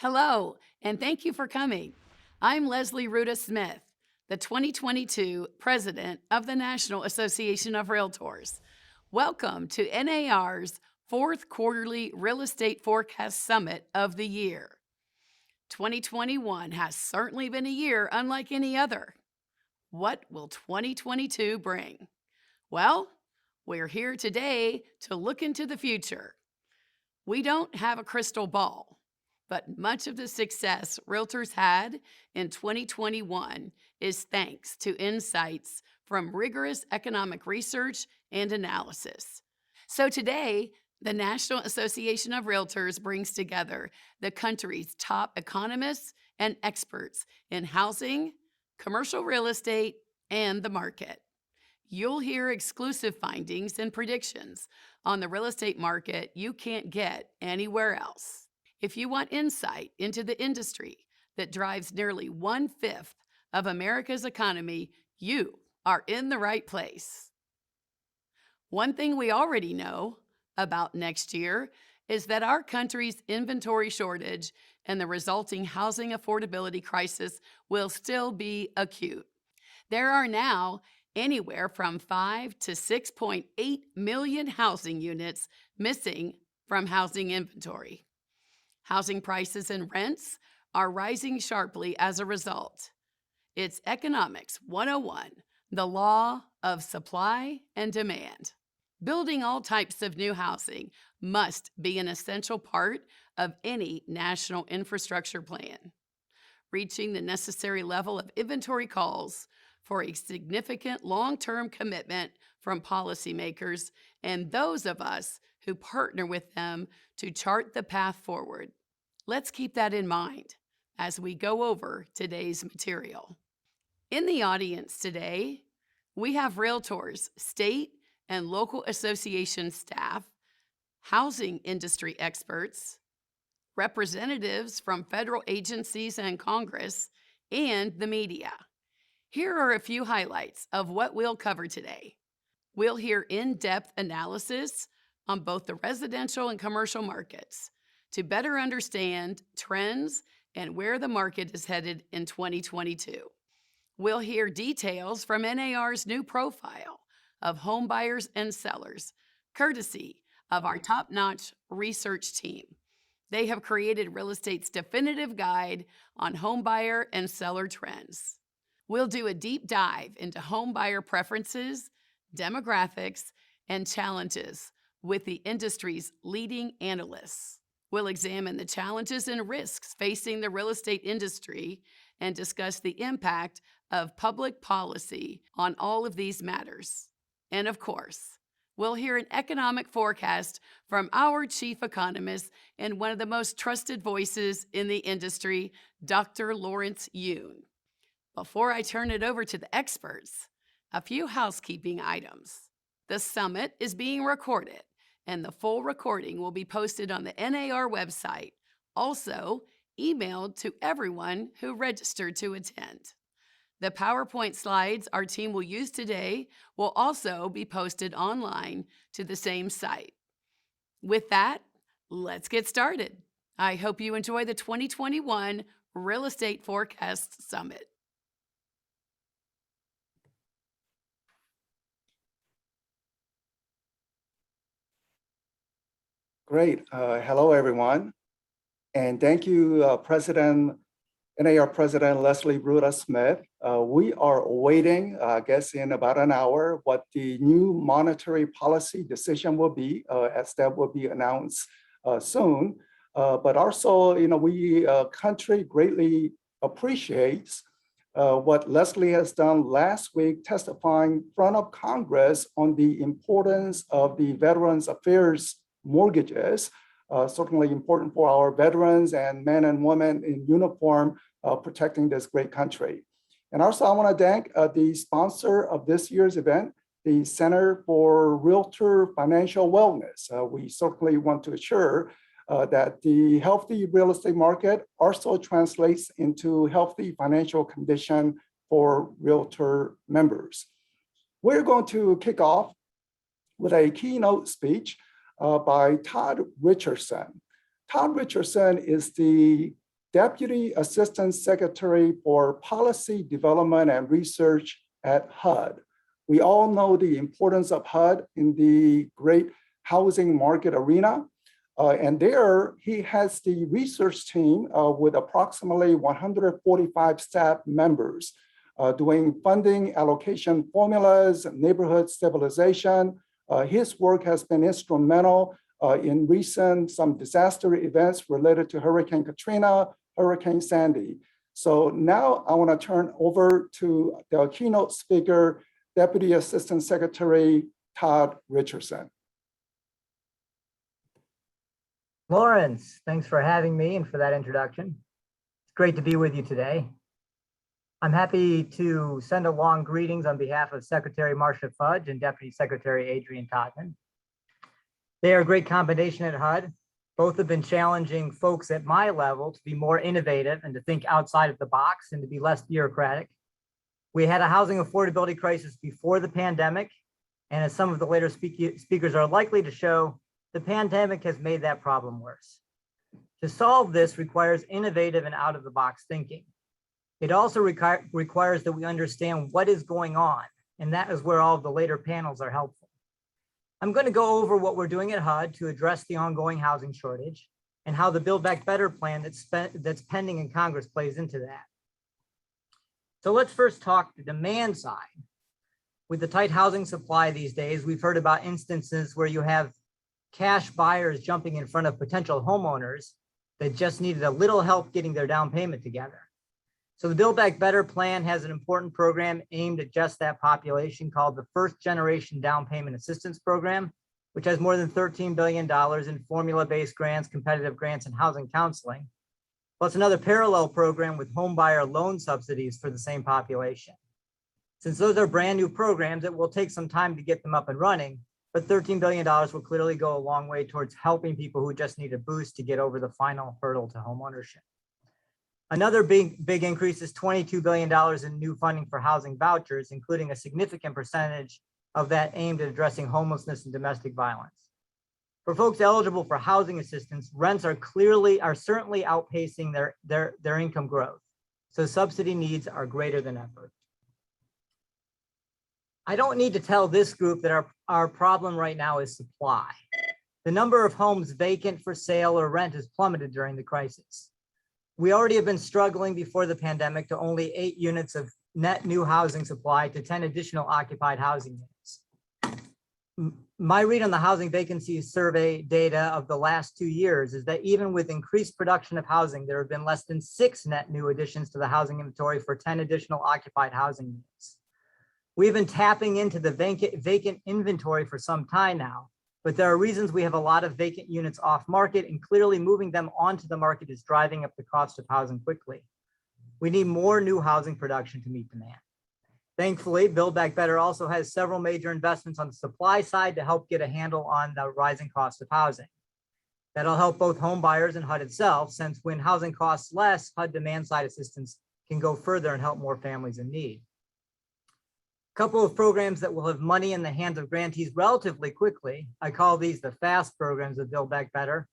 Hello, and thank you for coming. I'm Leslie Ruda Smith, the 2022 President of the National Association of Realtors. Welcome to NAR's fourth quarterly Real Estate Forecast Summit of the year. 2021 has certainly been a year unlike any other. What will 2022 bring? Well, we're here today to look into the future. We don't have a crystal ball, but much of the success realtors had in 2021 is thanks to insights from rigorous economic research and analysis. So today, the National Association of Realtors brings together the country's top economists and experts in housing, commercial real estate, and the market. You'll hear exclusive findings and predictions on the real estate market you can't get anywhere else. If you want insight into the industry that drives nearly 1/5 of America's economy, you are in the right place. One thing we already know about next year is that our country's inventory shortage and the resulting housing affordability crisis will still be acute. There are now anywhere from 5 to 6.8 million housing units missing from housing inventory. Housing prices and rents are rising sharply as a result. It's Economics 101, the law of supply and demand. Building all types of new housing must be an essential part of any national infrastructure plan. Reaching the necessary level of inventory calls for a significant long-term commitment from policymakers and those of us who partner with them to chart the path forward. Let's keep that in mind as we go over today's material. In the audience today, we have realtors, state and local association staff, housing industry experts, representatives from federal agencies and Congress, and the media. Here are a few highlights of what we'll cover today. We'll hear in-depth analysis on both the residential and commercial markets to better understand trends and where the market is headed in 2022. We'll hear details from NAR's new profile of home buyers and sellers, courtesy of our top-notch research team. They have created real estate's definitive guide on home buyer and seller trends. We'll do a deep dive into home buyer preferences, demographics, and challenges with the industry's leading analysts. We'll examine the challenges and risks facing the real estate industry and discuss the impact of public policy on all of these matters. And of course, we'll hear an economic forecast from our chief economist and one of the most trusted voices in the industry, Dr. Lawrence Yoon. Before I turn it over to the experts, a few housekeeping items. The summit is being recorded, and the full recording will be posted on the NAR website, also emailed to everyone who registered to attend. The PowerPoint slides our team will use today will also be posted online to the same site. With that, let's get started. I hope you enjoy the 2021 Real Estate Forecast Summit. Great. Hello, everyone. And thank you, NAR President Leslie Ruda Smith. We are awaiting, I guess in about an hour, what the new monetary policy decision will be, as that will be announced soon. But also, we country greatly appreciates what Leslie has done last week, testifying in front of Congress on the importance of the Veterans Affairs mortgages, certainly important for our veterans and men and women in uniform protecting this great country. And also I want to thank the sponsor of this year's event, the Center for Realtor Financial Wellness. We certainly want to assure that the healthy real estate market also translates into healthy financial condition for realtor members. We're going to kick off with a keynote speech by Todd Richardson. Todd Richardson is the Deputy Assistant Secretary for Policy Development and Research at HUD. We all know the importance of HUD in the great housing market arena. And there he has the research team with approximately 145 staff members doing funding allocation formulas, neighborhood stabilization. His work has been instrumental in some disaster events related to Hurricane Katrina, Hurricane Sandy. So now I want to turn over to the keynote speaker, Deputy Assistant Secretary Todd Richardson. Lawrence, thanks for having me and for that introduction. It's great to be with you today. I'm happy to send along greetings on behalf of Secretary Marcia Fudge and Deputy Secretary Adrian Todman. They are a great combination at HUD. Both have been challenging folks at my level to be more innovative and to think outside of the box and to be less bureaucratic. We had a housing affordability crisis before the pandemic, and as some of the later speakers are likely to show, the pandemic has made that problem worse. To solve this requires innovative and out-of-the-box thinking. It also requires that we understand what is going on, and that is where all of the later panels are helpful. I'm going to go over what we're doing at HUD to address the ongoing housing shortage and how the Build Back Better plan that's pending in Congress plays into that. So let's first talk the demand side. With the tight housing supply these days, we've heard about instances where you have cash buyers jumping in front of potential homeowners that just needed a little help getting their down payment together. So the Build Back Better plan has an important program aimed at just that population called the First Generation Down Payment Assistance Program, which has more than $13 billion in formula-based grants, competitive grants, and housing counseling, plus another parallel program with home buyer loan subsidies for the same population. Since those are brand new programs, it will take some time to get them up and running, but $13 billion will clearly go a long way towards helping people who just need a boost to get over the final hurdle to homeownership. Another big increase is $22 billion in new funding for housing vouchers, including a significant percentage of that aimed at addressing homelessness and domestic violence. For folks eligible for housing assistance, rents are certainly outpacing their income growth. So subsidy needs are greater than ever. I don't need to tell this group that our problem right now is supply. The number of homes vacant for sale or rent has plummeted during the crisis. We already have been struggling before the pandemic to only 8 units of net new housing supply to 10 additional occupied housing units. My read on the housing vacancy survey data of the last 2 years is that even with increased production of housing, there have been less than 6 net new additions to the housing inventory for 10 additional occupied housing units. We've been tapping into the vacant inventory for some time now, but there are reasons we have a lot of vacant units off market, and clearly moving them onto the market is driving up the cost of housing quickly. We need more new housing production to meet demand. Thankfully, Build Back Better also has several major investments on the supply side to help get a handle on the rising cost of housing. That'll help both home buyers and HUD itself, since when housing costs less, HUD demand side assistance can go further and help more families in need. A couple of programs that will have money in the hands of grantees relatively quickly, I call these the FAST programs of Build Back Better,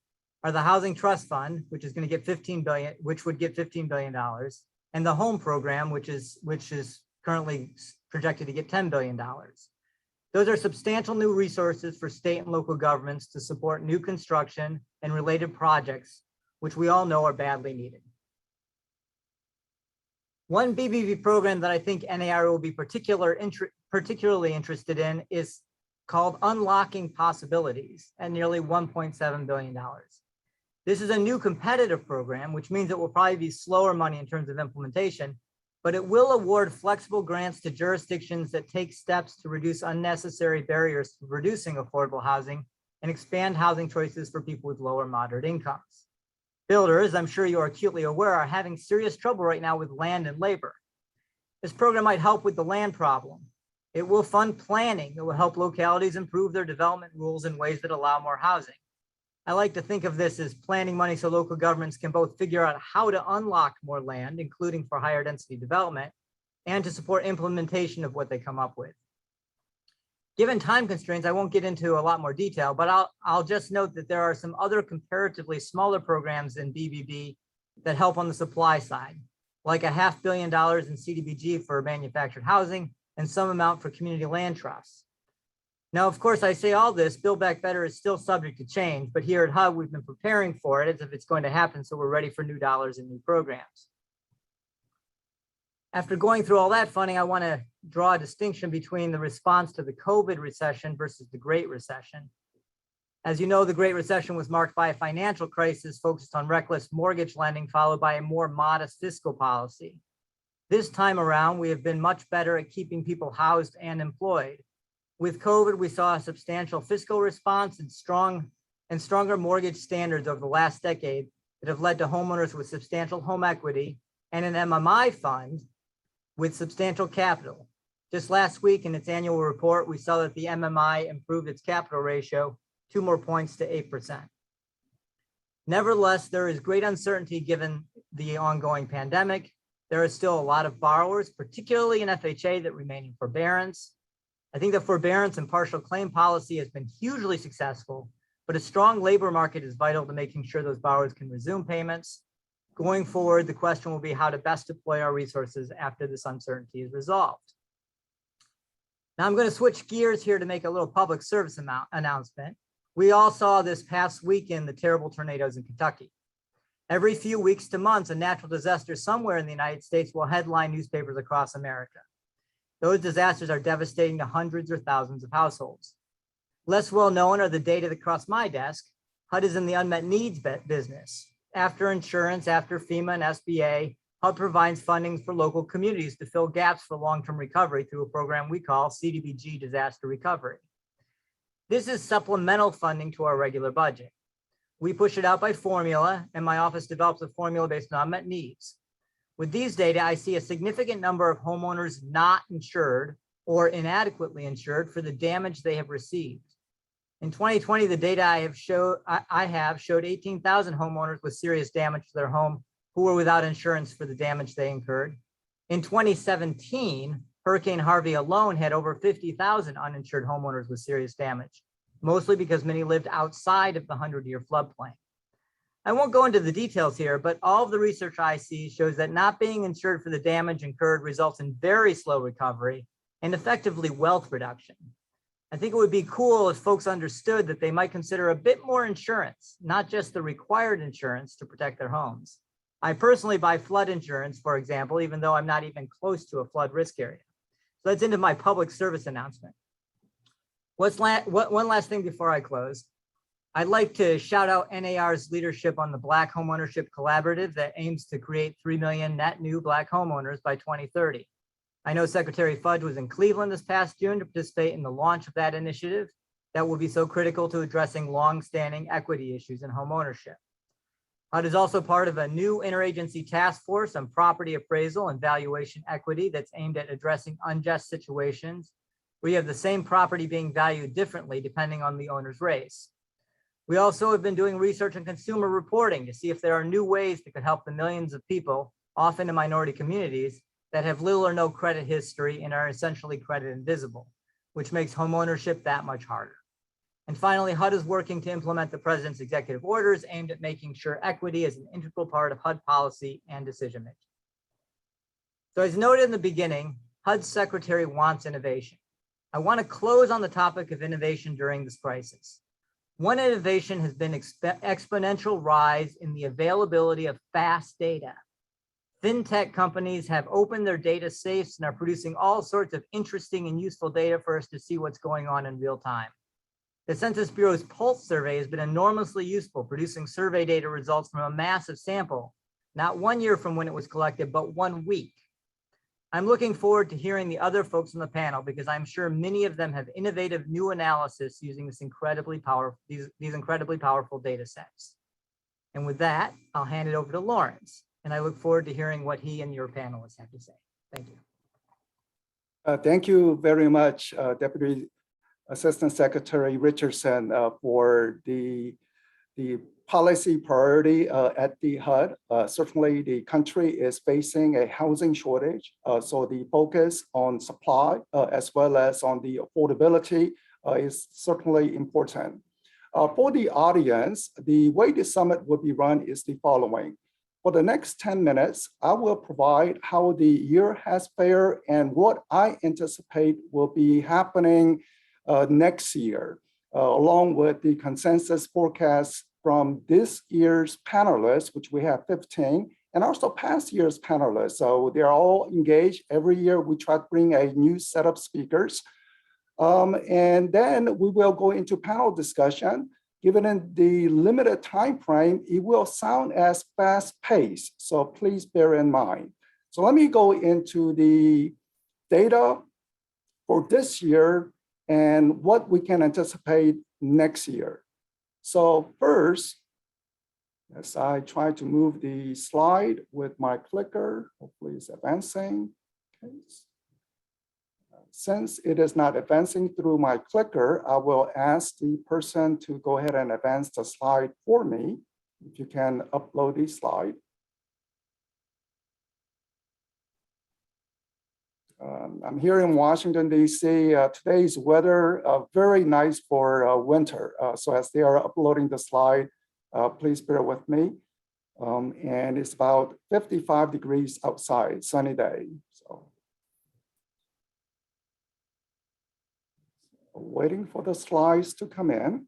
are the Housing Trust Fund, which is going to get would get $15 billion, and the Home Program, which is currently projected to get $10 billion. Those are substantial new resources for state and local governments to support new construction and related projects, which we all know are badly needed. One BBB program that I think NAR will be particularly interested in is called Unlocking Possibilities at nearly $1.7 billion. This is a new competitive program, which means it will probably be slower money in terms of implementation, but it will award flexible grants to jurisdictions that take steps to reduce unnecessary barriers to reducing affordable housing and expand housing choices for people with low or moderate incomes. Builders, I'm sure you are acutely aware, are having serious trouble right now with land and labor. This program might help with the land problem. It will fund planning that will help localities improve their development rules in ways that allow more housing. I like to think of this as planning money so local governments can both figure out how to unlock more land, including for higher density development, and to support implementation of what they come up with. Given time constraints, I won't get into a lot more detail, but I'll just note that there are some other comparatively smaller programs in BBB that help on the supply side, like $500 million in CDBG for manufactured housing and some amount for community land trusts. Now, of course, I say all this, Build Back Better is still subject to change, but here at HUD, we've been preparing for it as if it's going to happen, so we're ready for new dollars and new programs. After going through all that funding, I want to draw a distinction between the response to the COVID recession versus the Great Recession. As you know, the Great Recession was marked by a financial crisis focused on reckless mortgage lending, followed by a more modest fiscal policy. This time around, we have been much better at keeping people housed and employed. With COVID, we saw a substantial fiscal response and stronger mortgage standards over the last decade that have led to homeowners with substantial home equity and an MMI fund with substantial capital. Just last week in its annual report, we saw that the MMI improved its capital ratio 2 more points to 8%. Nevertheless, there is great uncertainty given the ongoing pandemic. There are still a lot of borrowers, particularly in FHA, that remain in forbearance. I think the forbearance and partial claim policy has been hugely successful, but a strong labor market is vital to making sure those borrowers can resume payments. Going forward, the question will be how to best deploy our resources after this uncertainty is resolved. Now I'm going to switch gears here to make a little public service announcement. We all saw this past weekend the terrible tornadoes in Kentucky. Every few weeks to months, a natural disaster somewhere in the United States will headline newspapers across America. Those disasters are devastating to hundreds or thousands of households. Less well known are the data that crossed my desk. HUD is in the unmet needs business. After insurance, after FEMA and SBA, HUD provides funding for local communities to fill gaps for long-term recovery through a program we call CDBG Disaster Recovery. This is supplemental funding to our regular budget. We push it out by formula, and my office develops a formula based on unmet needs. With these data, I see a significant number of homeowners not insured or inadequately insured for the damage they have received. In 2020, the data I have showed 18,000 homeowners with serious damage to their home who were without insurance for the damage they incurred. In 2017, Hurricane Harvey alone had over 50,000 uninsured homeowners with serious damage, mostly because many lived outside of the 100-year floodplain. I won't go into the details here, but all of the research I see shows that not being insured for the damage incurred results in very slow recovery and effectively wealth reduction. I think it would be cool if folks understood that they might consider a bit more insurance, not just the required insurance to protect their homes. I personally buy flood insurance, for example, even though I'm not even close to a flood risk area. So that's into my public service announcement. One last thing before I close. I'd like to shout out NAR's leadership on the Black Homeownership Collaborative that aims to create 3 million net new Black homeowners by 2030. I know Secretary Fudge was in Cleveland this past June to participate in the launch of that initiative that will be so critical to addressing long-standing equity issues in homeownership. HUD is also part of a new interagency task force on property appraisal and valuation equity that's aimed at addressing unjust situations where you have the same property being valued differently depending on the owner's race. We also have been doing research on consumer reporting to see if there are new ways that could help the millions of people, often in minority communities, that have little or no credit history and are essentially credit invisible, which makes homeownership that much harder. And finally, HUD is working to implement the president's executive orders aimed at making sure equity is an integral part of HUD policy and decision-making. So as noted in the beginning, HUD's secretary wants innovation. I want to close on the topic of innovation during this crisis. One innovation has been exponential rise in the availability of fast data. FinTech companies have opened their data safes and are producing all sorts of interesting and useful data for us to see what's going on in real time. The Census Bureau's Pulse survey has been enormously useful, producing survey data results from a massive sample, not 1 year from when it was collected, but 1 week. I'm looking forward to hearing the other folks on the panel because I'm sure many of them have innovative new analysis using these incredibly powerful data sets. And with that, I'll hand it over to Lawrence, and I look forward to hearing what he and your panelists have to say. Thank you. Thank you very much, Deputy Assistant Secretary Richardson, for the policy priority at the HUD. Certainly the country is facing a housing shortage. So the focus on supply as well as on the affordability is certainly important. For the audience, the way the summit will be run is the following. For the next 10 minutes, I will provide how the year has fared and what I anticipate will be happening next year, along with the consensus forecast from this year's panelists, which we have 15, and also past year's panelists. So they're all engaged. Every year we try to bring a new set of speakers. And then we will go into panel discussion. Given the limited time frame, it will sound as fast-paced, so please bear in mind. So let me go into the data for this year and what we can anticipate next year. So first, as I try to move the slide with my clicker, hopefully it's advancing. Okay. Since it is not advancing through my clicker, I will ask the person to go ahead and advance the slide for me. If you can upload the slide. I'm here in Washington, D.C. Today's weather very nice for winter. So as they are uploading the slide, please bear with me. And it's about 55 degrees outside, sunny day. So waiting for the slides to come in.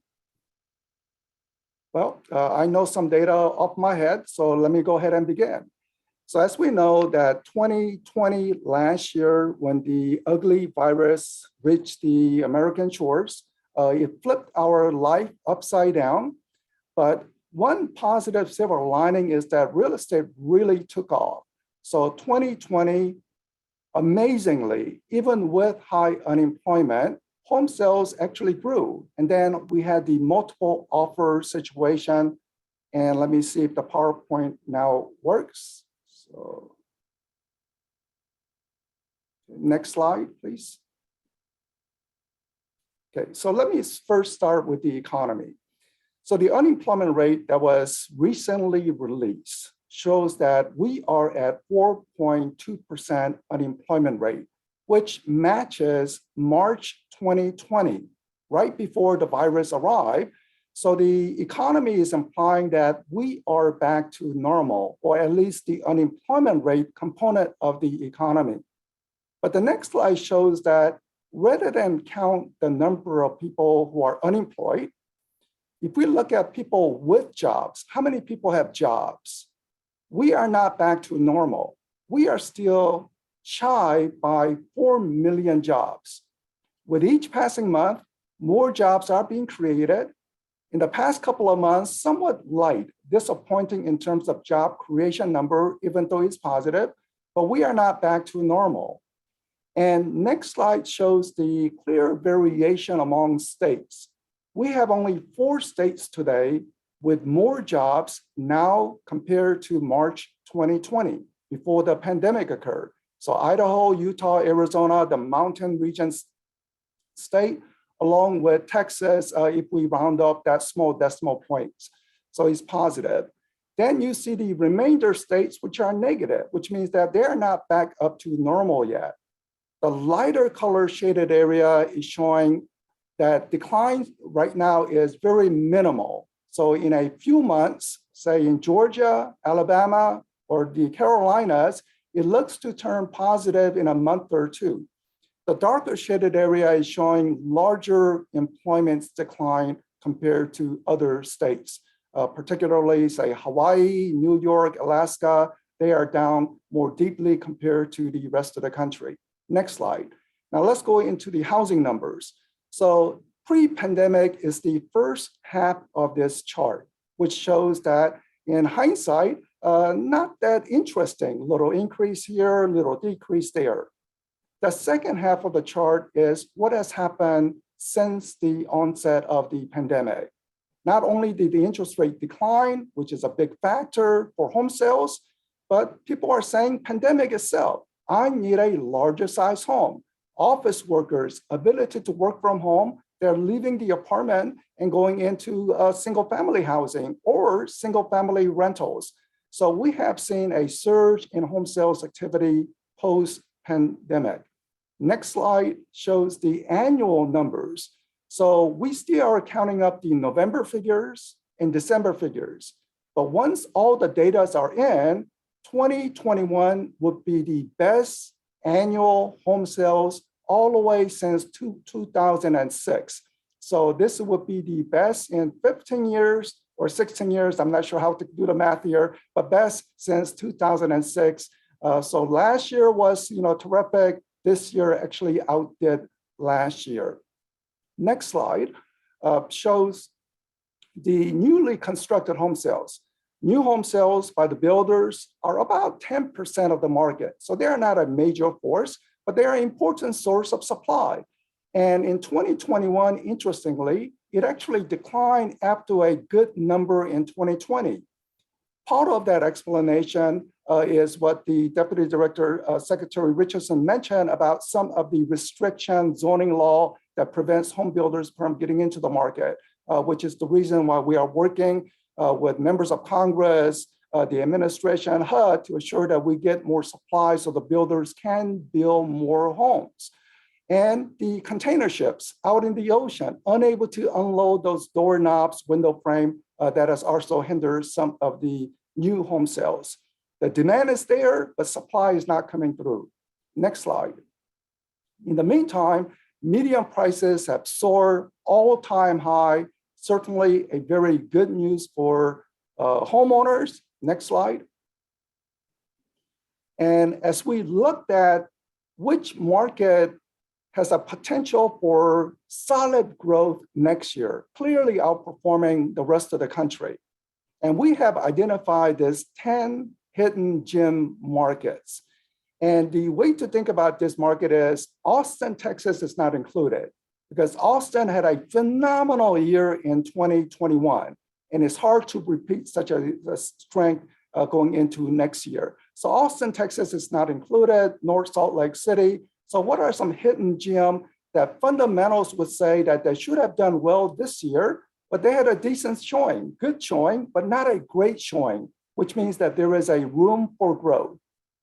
Well, I know some data off my head, so let me go ahead and begin. So as we know that 2020 last year, when the ugly virus reached the American shores, it flipped our life upside down. But one positive silver lining is that real estate really took off. So 2020, amazingly, even with high unemployment, home sales actually grew. And then we had the multiple offer situation. And let me see if the PowerPoint now works. So next slide, please. Okay, so let me first start with the economy. So the unemployment rate that was recently released shows that we are at 4.2% unemployment rate, which matches March 2020, right before the virus arrived. So the economy is implying that we are back to normal, or at least the unemployment rate component of the economy. But the next slide shows that rather than count the number of people who are unemployed, if we look at people with jobs, how many people have jobs? We are not back to normal. We are still shy by 4 million jobs. With each passing month, more jobs are being created. In the past couple of months, somewhat light, disappointing in terms of job creation number, even though it's positive, but we are not back to normal. And next slide shows the clear variation among states. We have only 4 states today with more jobs now compared to March 2020, before the pandemic occurred. So Idaho, Utah, Arizona, the mountain regions state, along with Texas, if we round up that small decimal points. So it's positive. Then you see the remainder states, which are negative, which means that they're not back up to normal yet. The lighter color shaded area is showing that decline right now is very minimal. So in a few months, say in Georgia, Alabama, or the Carolinas, it looks to turn positive in a month or two. The darker shaded area is showing larger employment decline compared to other states, particularly say Hawaii, New York, Alaska, they are down more deeply compared to the rest of the country. Next slide. Now let's go into the housing numbers. So pre-pandemic is the first half of this chart, which shows that in hindsight, not that interesting, little increase here, little decrease there. The second half of the chart is what has happened since the onset of the pandemic. Not only did the interest rate decline, which is a big factor for home sales, but people are saying pandemic itself, I need a larger size home. Office workers' ability to work from home, they're leaving the apartment and going into single family housing or single family rentals. So we have seen a surge in home sales activity post-pandemic. Next slide shows the annual numbers. So we still are counting up the November figures and December figures. But once all the data are in, 2021 would be the best annual home sales all the way since 2006. So this would be the best in 15 years or 16 years. I'm not sure how to do the math here, but best since 2006. So last year was, terrific. This year actually outdid last year. Next slide shows the newly constructed home sales. New home sales by the builders are about 10% of the market. So they're not a major force, but they're an important source of supply. And in 2021, interestingly, it actually declined after a good number in 2020. Part of that explanation is what the Deputy Director, Secretary Richardson mentioned about some of the restriction zoning law that prevents home builders from getting into the market, which is the reason why we are working with members of Congress, the administration, HUD, to ensure that we get more supply so the builders can build more homes. And the container ships out in the ocean, unable to unload those doorknobs, window frame, that has also hindered some of the new home sales. The demand is there, but supply is not coming through. Next slide. In the meantime, median prices have soared all-time high, certainly a very good news for homeowners. Next slide. And as we looked at which market has a potential for solid growth next year, clearly outperforming the rest of the country. And we have identified this 10 hidden gem markets. And the way to think about this market is Austin, Texas is not included because Austin had a phenomenal year in 2021. And it's hard to repeat such a strength going into next year. So Austin, Texas is not included, North Salt Lake City. So what are some hidden gems that fundamentals would say that they should have done well this year, but they had a decent showing, good showing, but not a great showing, which means that there is a room for growth.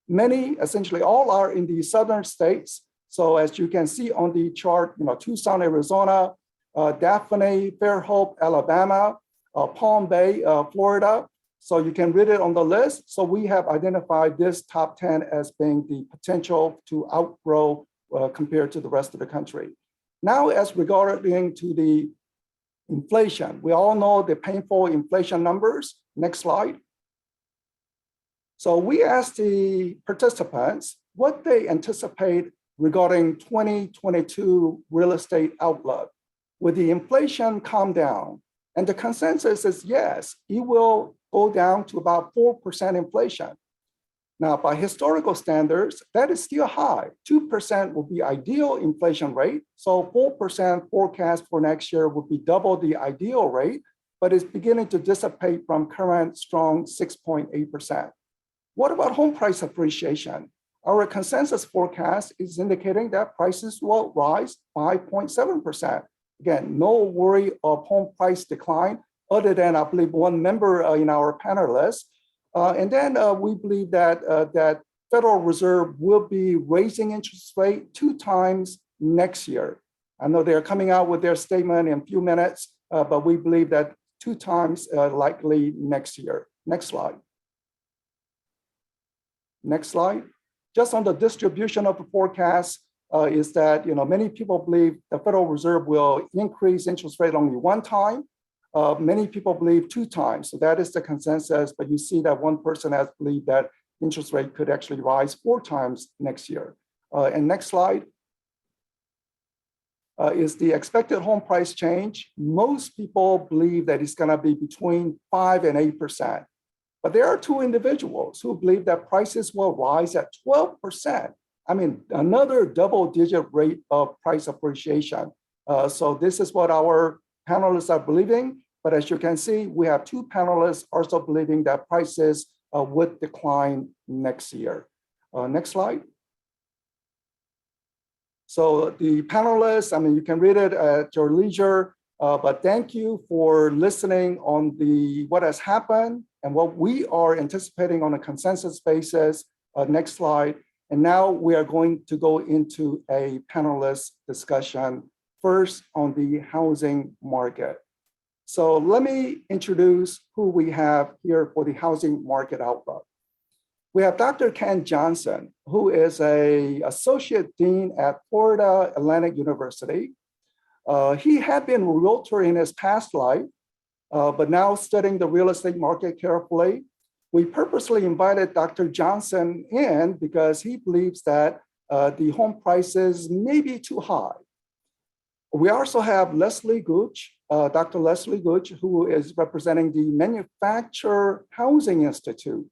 Many, essentially all are in the southern states. So as you can see on the chart, Tucson, Arizona, Daphne, Fairhope, Alabama, Palm Bay, Florida. So you can read it on the list. So we have identified this top 10 as being the potential to outgrow compared to the rest of the country. Now, as regarding to the inflation, we all know the painful inflation numbers. Next slide. So we asked the participants what they anticipate regarding 2022 real estate outlook. Will the inflation calm down? And the consensus is yes, it will go down to about 4% inflation. Now, by historical standards, that is still high. 2% will be ideal inflation rate. So 4% forecast for next year would be double the ideal rate, but it's beginning to dissipate from current strong 6.8%. What about home price appreciation? Our consensus forecast is indicating that prices will rise 5.7%. Again, no worry of home price decline, other than I believe one member in our panelists. And then we believe that that Federal Reserve will be raising interest rate 2 times next year. I know they're coming out with their statement in a few minutes, but we believe that 2 times likely next year. Next slide. Next slide. Just on the distribution of the forecast is that many people believe the Federal Reserve will increase interest rate only 1 time. Many people believe 2 times. So that is the consensus, but you see that one person has believed that interest rate could actually rise 4 times next year. And next slide is the expected home price change. Most people believe that it's gonna be between 5 and 8%. But there are 2 individuals who believe that prices will rise at 12%. I mean, another double-digit rate of price appreciation. So this is what our panelists are believing. But as you can see, we have 2 panelists also believing that prices would decline next year. Next slide. So the panelists, you can read it at your leisure, but thank you for listening on what has happened and what we are anticipating on a consensus basis. Next slide. And now we are going to go into a panelist discussion, first on the housing market. So let me introduce who we have here for the housing market outlook. We have Dr. Ken Johnson, who is an associate dean at Florida Atlantic University. He had been a realtor in his past life, but now studying the real estate market carefully. We purposely invited Dr. Johnson in because he believes that the home prices may be too high. We also have Leslie Gooch, Dr. Leslie Gooch, who is representing the Manufactured Housing Institute.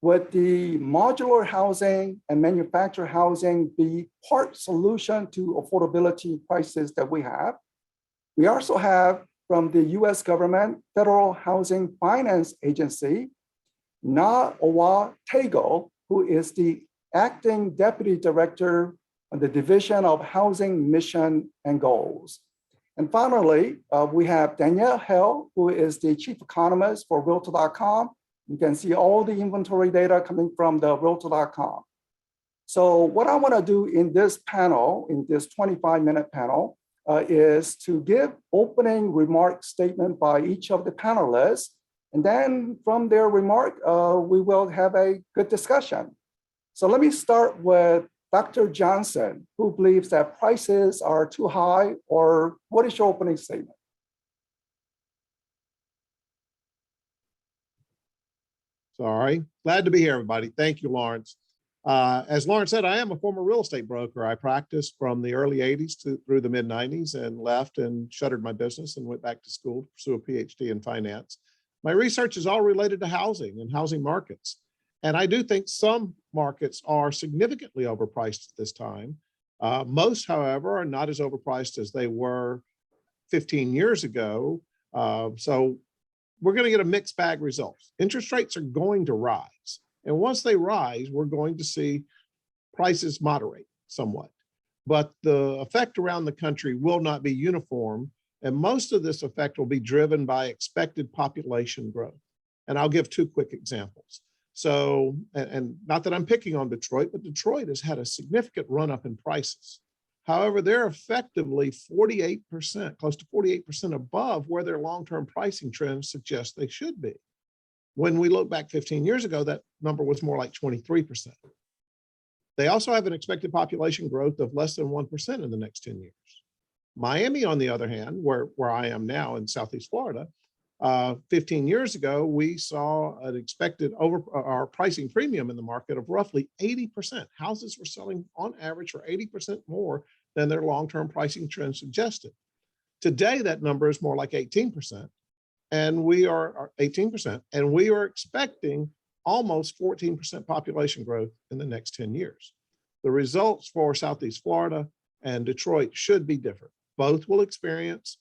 Would the modular housing and manufactured housing be part solution to affordability crisis that we have? We also have from the US government, Federal Housing Finance Agency, NAR, who is the acting deputy director of the Division of Housing Mission and Goals. And finally, we have Danielle Hell, who is the chief economist for Realtor.com. You can see all the inventory data coming from the Realtor.com. So what I want to do in this panel, in this 25-minute panel, is to give opening remark statement by each of the panelists. And then from their remark, we will have a good discussion. So let me start with Dr. Johnson, who believes that prices are too high, or what is your opening statement? Sorry, glad to be here, everybody. Thank you, Lawrence. As Lawrence said, I am a former real estate broker. I practiced from the early 80s through the mid 90s and left and shuttered my business and went back to school to pursue a PhD in finance. My research is all related to housing and housing markets. And I do think some markets are significantly overpriced at this time. Most, however, are not as overpriced as they were 15 years ago. So we're going to get a mixed bag results. Interest rates are going to rise. And once they rise, we're going to see prices moderate somewhat. But the effect around the country will not be uniform. And most of this effect will be driven by expected population growth. And I'll give two quick examples. So, and not that I'm picking on Detroit, but Detroit has had a significant run up in prices. However, they're effectively 48%, close to 48% above where their long-term pricing trends suggest they should be. When we look back 15 years ago, that number was more like 23%. They also have an expected population growth of less than 1% in the next 10 years. Miami, on the other hand, where I am now in Southeast Florida, 15 years ago, we saw an expected our pricing premium in the market of roughly 80%. Houses were selling on average for 80% more than their long-term pricing trend suggested. Today, that number is more like 18%, and we are 18%, and we are expecting almost 14% population growth in the next 10 years. The results for Southeast Florida and Detroit should be different. Both will experience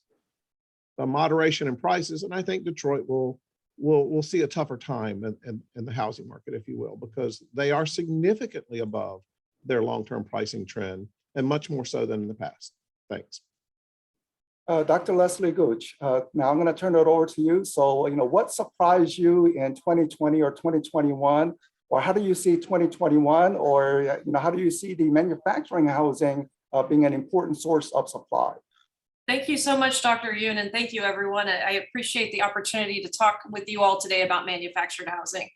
a moderation in prices, and I think Detroit will see a tougher time in the housing market, if you will, because they are significantly above their long-term pricing trend, and much more so than in the past. Thanks. Dr. Leslie Gooch, now I'm going to turn it over to you. So, what surprised you in 2020 or 2021, or how do you see 2021, or how do you see the manufacturing housing being an important source of supply? Thank you so much, Dr. Yoon, and thank you, everyone. I appreciate the opportunity to talk with you all today about manufactured housing.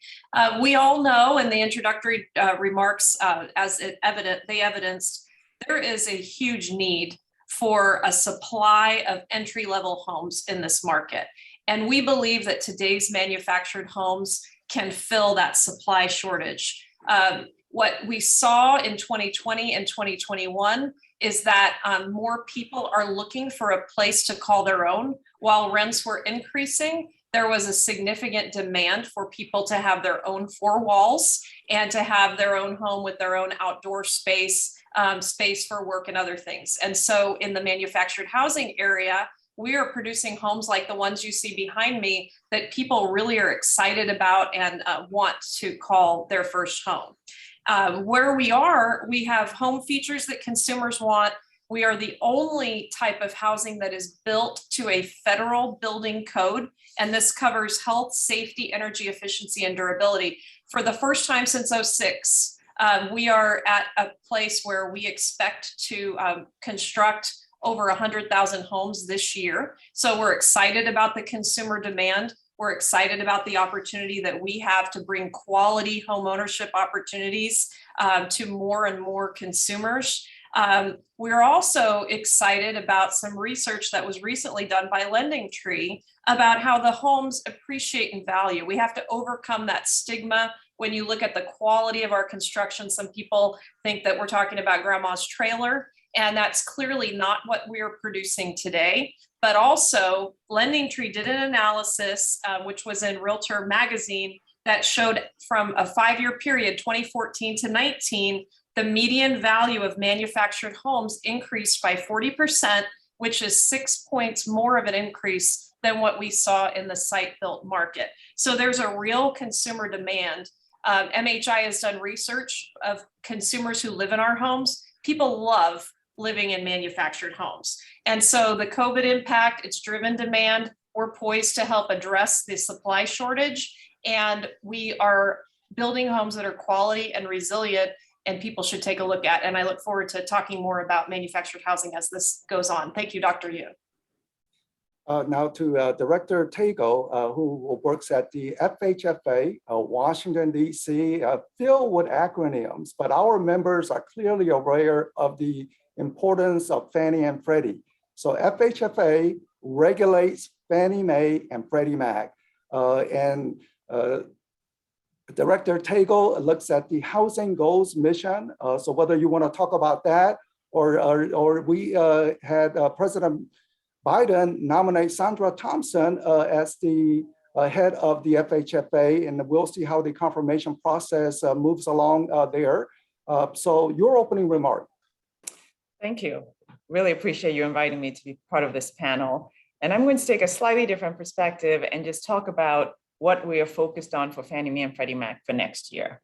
We all know in the introductory remarks, they evidenced, there is a huge need for a supply of entry-level homes in this market. And we believe that today's manufactured homes can fill that supply shortage. What we saw in 2020 and 2021 is that more people are looking for a place to call their own. While rents were increasing, there was a significant demand for people to have their own four walls and to have their own home with their own outdoor space, space for work and other things. And so in the manufactured housing area, we are producing homes like the ones you see behind me that people really are excited about and want to call their first home. Where we are, we have home features that consumers want. We are the only type of housing that is built to a federal building code, and this covers health, safety, energy efficiency, and durability. For the first time since '06, we are at a place where we expect to construct over 100,000 homes this year. So we're excited about the consumer demand. We're excited about the opportunity that we have to bring quality home ownership opportunities to more and more consumers. We're also excited about some research that was recently done by LendingTree about how the homes appreciate in value. We have to overcome that stigma. When you look at the quality of our construction, some people think that we're talking about grandma's trailer, and that's clearly not what we're producing today. But also, LendingTree did an analysis, which was in Realtor Magazine, that showed from a 5-year period, 2014 to 19, the median value of manufactured homes increased by 40%, which is 6 points more of an increase than what we saw in the site-built market. So there's a real consumer demand. MHI has done research of consumers who live in our homes. People love living in manufactured homes. And so the COVID impact, it's driven demand. We're poised to help address the supply shortage. And we are building homes that are quality and resilient, and people should take a look at. And I look forward to talking more about manufactured housing as this goes on. Thank you, Dr. Yoon. Now to Director Tagle, who works at the FHFA, Washington, D.C., filled with acronyms, but our members are clearly aware of the importance of Fannie and Freddie. So FHFA regulates Fannie Mae and Freddie Mac. Director Tagle looks at the Housing Goals Mission. So whether you want to talk about that, or we had President Biden nominate Sandra Thompson as the head of the FHFA, and we'll see how the confirmation process moves along there. So your opening remark. Thank you. Really appreciate you inviting me to be part of this panel. And I'm going to take a slightly different perspective and just talk about what we are focused on for Fannie Mae and Freddie Mac for next year,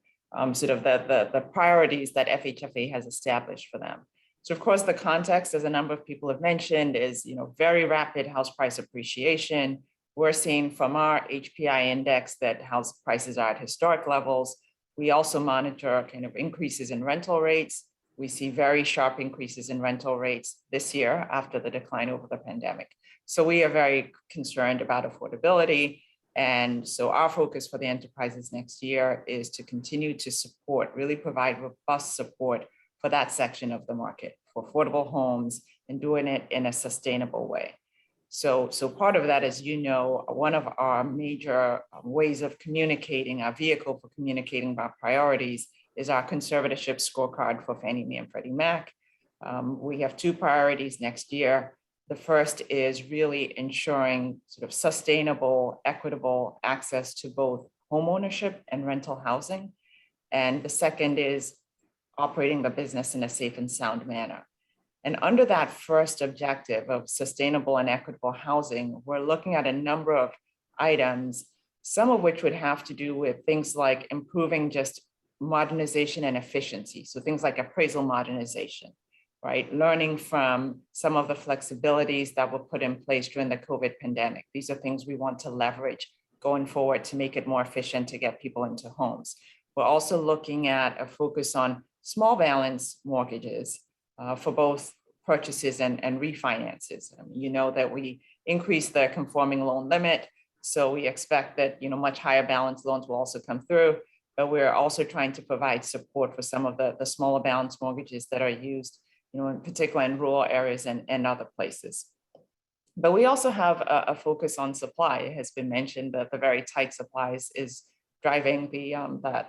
sort of the priorities that FHFA has established for them. So of course, the context, as a number of people have mentioned, is very rapid house price appreciation. We're seeing from our HPI index that house prices are at historic levels. We also monitor kind of increases in rental rates. We see very sharp increases in rental rates this year after the decline over the pandemic. So we are very concerned about affordability. And so our focus for the enterprises next year is to continue to support, really provide robust support for that section of the market, for affordable homes, and doing it in a sustainable way. So part of that, as you know, one of our major ways of communicating, our vehicle for communicating our priorities, is our conservatorship scorecard for Fannie Mae and Freddie Mac. We have 2 priorities next year. The first is really ensuring sort of sustainable, equitable access to both homeownership and rental housing. And the second is operating the business in a safe and sound manner. And under that first objective of sustainable and equitable housing, we're looking at a number of items, some of which would have to do with things like improving just modernization and efficiency. So things like appraisal modernization, right? Learning from some of the flexibilities that were put in place during the COVID pandemic. These are things we want to leverage going forward to make it more efficient to get people into homes. We're also looking at a focus on small balance mortgages for both purchases and refinances. You know that we increased the conforming loan limit, so we expect that much higher balance loans will also come through. But we're also trying to provide support for some of the smaller balance mortgages that are used, in particular in rural areas and other places. But we also have a focus on supply. It has been mentioned that the very tight supplies is driving the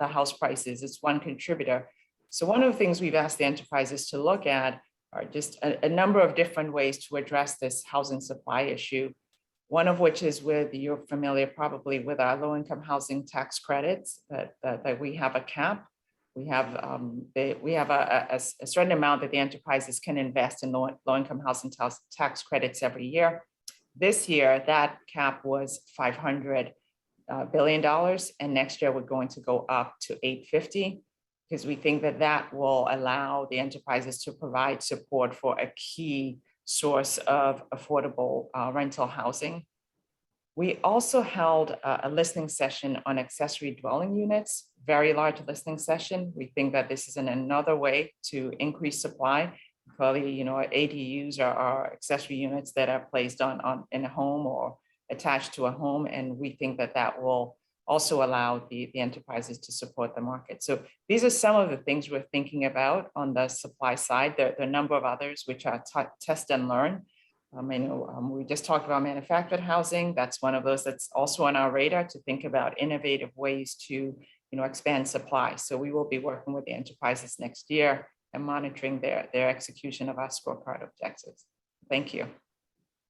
house prices. It's one contributor. So one of the things we've asked the enterprises to look at are just a number of different ways to address this housing supply issue. One of which is you're familiar probably with our low-income housing tax credits, that we have a cap. We have a certain amount that the enterprises can invest in low-income housing tax credits every year. This year, that cap was $500 billion, and next year we're going to go up to $850, because we think that will allow the enterprises to provide support for a key source of affordable rental housing. We also held a listening session on accessory dwelling units, very large listening session. We think that this is another way to increase supply. typically, ADUs are accessory units that are placed on in a home or attached to a home. And we think that that will also allow the enterprises to support the market. So these are some of the things we're thinking about on the supply side. There are a number of others which are test and learn. We just talked about manufactured housing. That's one of those that's also on our radar to think about innovative ways to expand supply. So we will be working with the enterprises next year and monitoring their execution of our scorecard objectives. Thank you.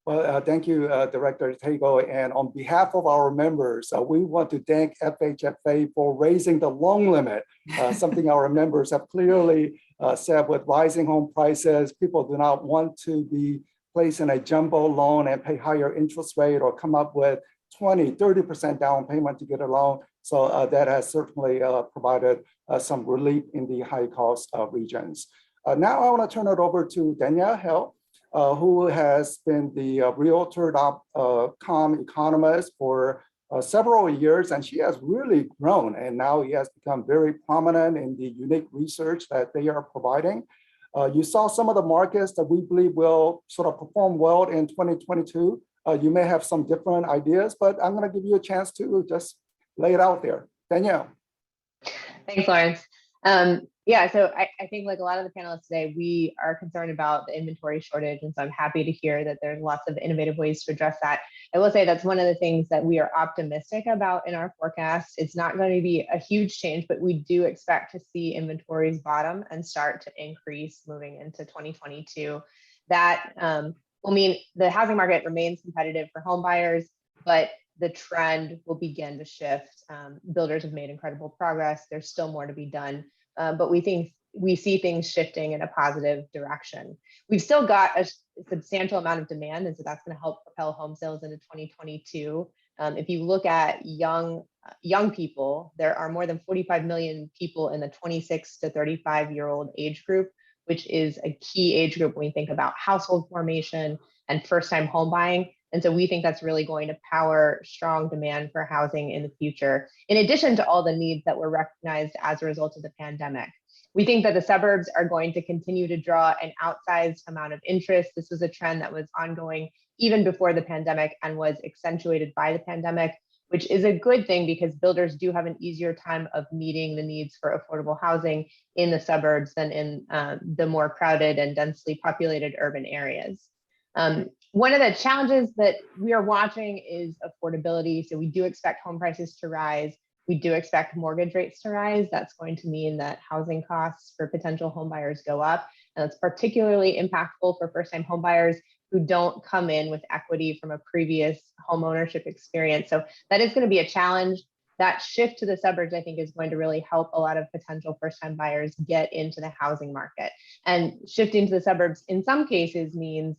Well, thank you, Director Tagle. And on behalf of our members, we want to thank FHFA for raising the loan limit, something our members have clearly said with rising home prices. People do not want to be placed in a jumbo loan and pay higher interest rate or come up with 20, 30% down payment to get a loan. So that has certainly provided some relief in the high cost regions. Now I want to turn it over to Danielle Hill, who has been the Realtor.com economist for several years, and she has really grown, and now he has become very prominent in the unique research that they are providing. You saw some of the markets that we believe will sort of perform well in 2022. You may have some different ideas, but I'm going to give you a chance to just lay it out there. Danielle. Thanks, Lawrence. Yeah, so I think like a lot of the panelists today, we are concerned about the inventory shortage. And so I'm happy to hear that there's lots of innovative ways to address that. I will say that's one of the things that we are optimistic about in our forecast. It's not going to be a huge change, but we do expect to see inventories bottom and start to increase moving into 2022. That will mean the housing market remains competitive for home buyers, but the trend will begin to shift. Builders have made incredible progress. There's still more to be done. But we see things shifting in a positive direction. We've still got a substantial amount of demand, and so that's going to help propel home sales into 2022. If you look at young people, there are more than 45 million people in the 26 to 35-year-old age group, which is a key age group when we think about household formation and first-time home buying. And so we think that's really going to power strong demand for housing in the future, in addition to all the needs that were recognized as a result of the pandemic. We think that the suburbs are going to continue to draw an outsized amount of interest. This was a trend that was ongoing even before the pandemic and was accentuated by the pandemic, which is a good thing because builders do have an easier time of meeting the needs for affordable housing in the suburbs than in the more crowded and densely populated urban areas. One of the challenges that we are watching is affordability. So we do expect home prices to rise. We do expect mortgage rates to rise. That's going to mean that housing costs for potential home buyers go up. And it's particularly impactful for first-time home buyers who don't come in with equity from a previous home ownership experience. So that is going to be a challenge. That shift to the suburbs, I think, is going to really help a lot of potential first-time buyers get into the housing market. And shifting to the suburbs in some cases means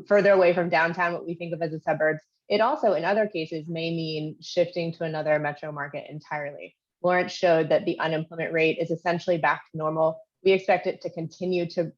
further away from downtown, what we think of as the suburbs. It also, in other cases, may mean shifting to another metro market entirely. Lawrence showed that the unemployment rate is essentially back to normal. We expect it to continue to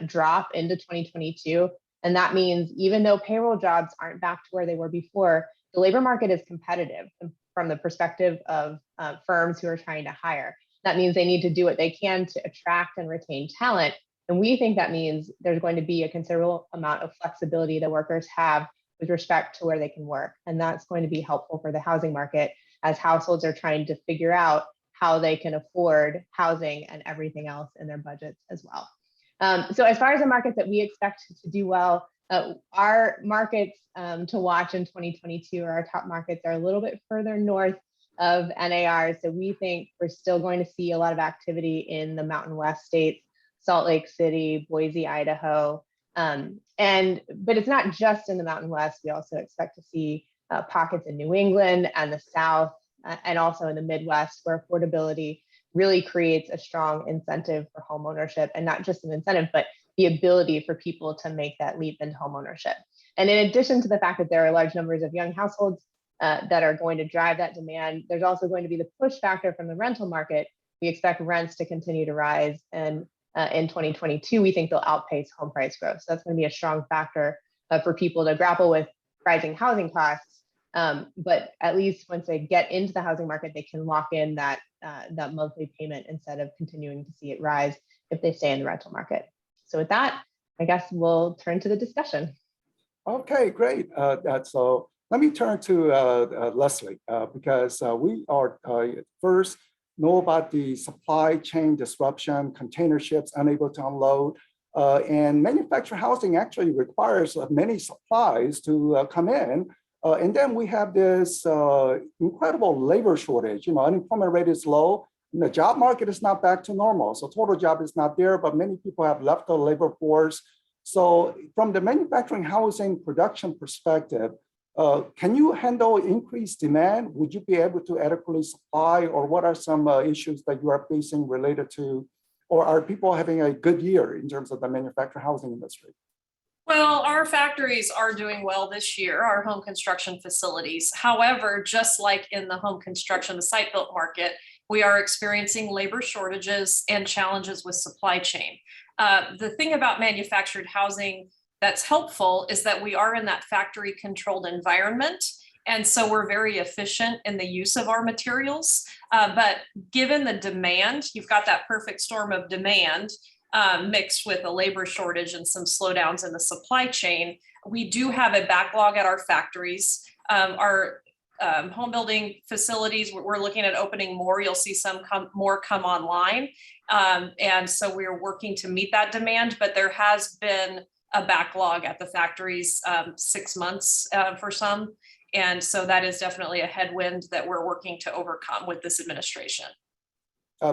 drop into 2022. And that means even though payroll jobs aren't back to where they were before, the labor market is competitive from the perspective of firms who are trying to hire. That means they need to do what they can to attract and retain talent. And we think that means there's going to be a considerable amount of flexibility that workers have with respect to where they can work. And that's going to be helpful for the housing market as households are trying to figure out how they can afford housing and everything else in their budgets as well. So as far as the markets that we expect to do well, our markets to watch in 2022, or our top markets, are a little bit further north of NAR. So we think we're still going to see a lot of activity in the Mountain West states, Salt Lake City, Boise, Idaho. But it's not just in the Mountain West. We also expect to see pockets in New England and the South, and also in the Midwest, where affordability really creates a strong incentive for home ownership, and not just an incentive, but the ability for people to make that leap into home ownership. And in addition to the fact that there are large numbers of young households that are going to drive that demand, there's also going to be the push factor from the rental market. We expect rents to continue to rise, and in 2022, we think they'll outpace home price growth. So that's going to be a strong factor for people to grapple with rising housing costs. But at least once they get into the housing market, they can lock in that monthly payment instead of continuing to see it rise if they stay in the rental market. So with that, I guess we'll turn to the discussion. Okay, great. So let me turn to Leslie because we are first know about the supply chain disruption, container ships unable to unload, and manufactured housing actually requires many supplies to come in. And then we have this incredible labor shortage. Unemployment rate is low. And the job market is not back to normal. So total job is not there, but many people have left the labor force. So from the manufacturing housing production perspective, can you handle increased demand? Would you be able to adequately supply, or what are some issues that you are facing related to, or are people having a good year in terms of the manufacturing housing industry? Well, our factories are doing well this year, our home construction facilities. However, just like in the home construction, the site built market, we are experiencing labor shortages and challenges with supply chain. The thing about manufactured housing that's helpful is that we are in that factory controlled environment. And so we're very efficient in the use of our materials. But given the demand, you've got that perfect storm of demand mixed with a labor shortage and some slowdowns in the supply chain. We do have a backlog at our factories. Our home building facilities, we're looking at opening more. You'll see some more come online. And so we're working to meet that demand, but there has been a backlog at the factories, 6 months for some. And so that is definitely a headwind that we're working to overcome with this administration.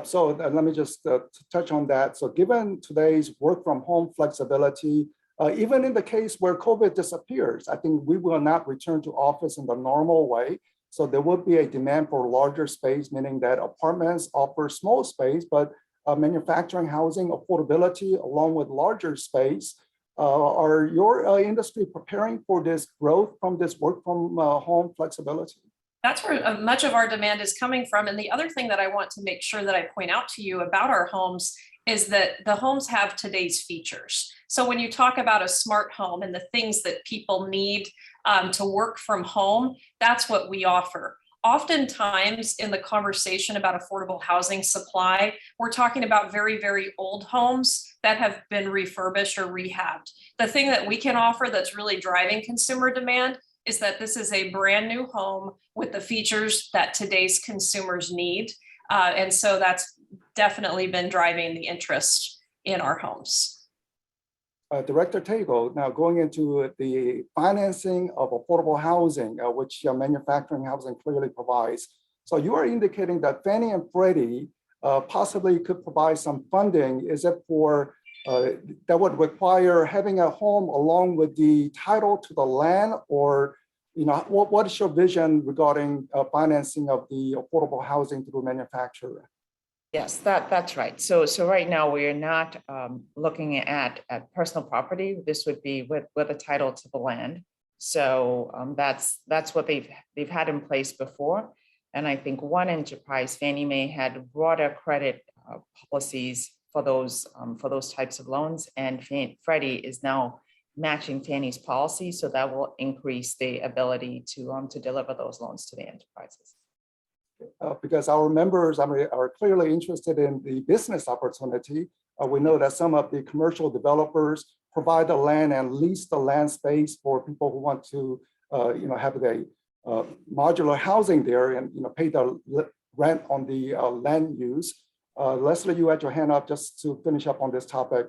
So let me just touch on that. So given today's work from home flexibility, even in the case where COVID disappears, I think we will not return to office in the normal way. So there will be a demand for larger space, meaning that apartments offer small space, but manufacturing housing affordability along with larger space. Are your industry preparing for this growth from this work from home flexibility? That's where much of our demand is coming from. And the other thing that I want to make sure that I point out to you about our homes is that the homes have today's features. So when you talk about a smart home and the things that people need to work from home, that's what we offer. Oftentimes in the conversation about affordable housing supply, we're talking about very, very old homes that have been refurbished or rehabbed. The thing that we can offer that's really driving consumer demand is that this is a brand new home with the features that today's consumers need. And so that's definitely been driving the interest in our homes. Director Tagle, now going into the financing of affordable housing, which manufacturing housing clearly provides. So you are indicating that Fannie and Freddie possibly could provide some funding. Is it for, that would require having a home along with the title to the land, or what is your vision regarding financing of the affordable housing through manufacturer? Yes, that's right. So right now we are not looking at personal property. This would be with a title to the land. So that's what they've had in place before. And I think one enterprise, Fannie Mae, had broader credit policies for those types of loans, and Freddie is now matching Fannie's policy, so that will increase the ability to deliver those loans to the enterprises. Because our members are clearly interested in the business opportunity. We know that some of the commercial developers provide the land and lease the land space for people who want to have the modular housing there and pay the rent on the land use. Leslie, you had your hand up just to finish up on this topic.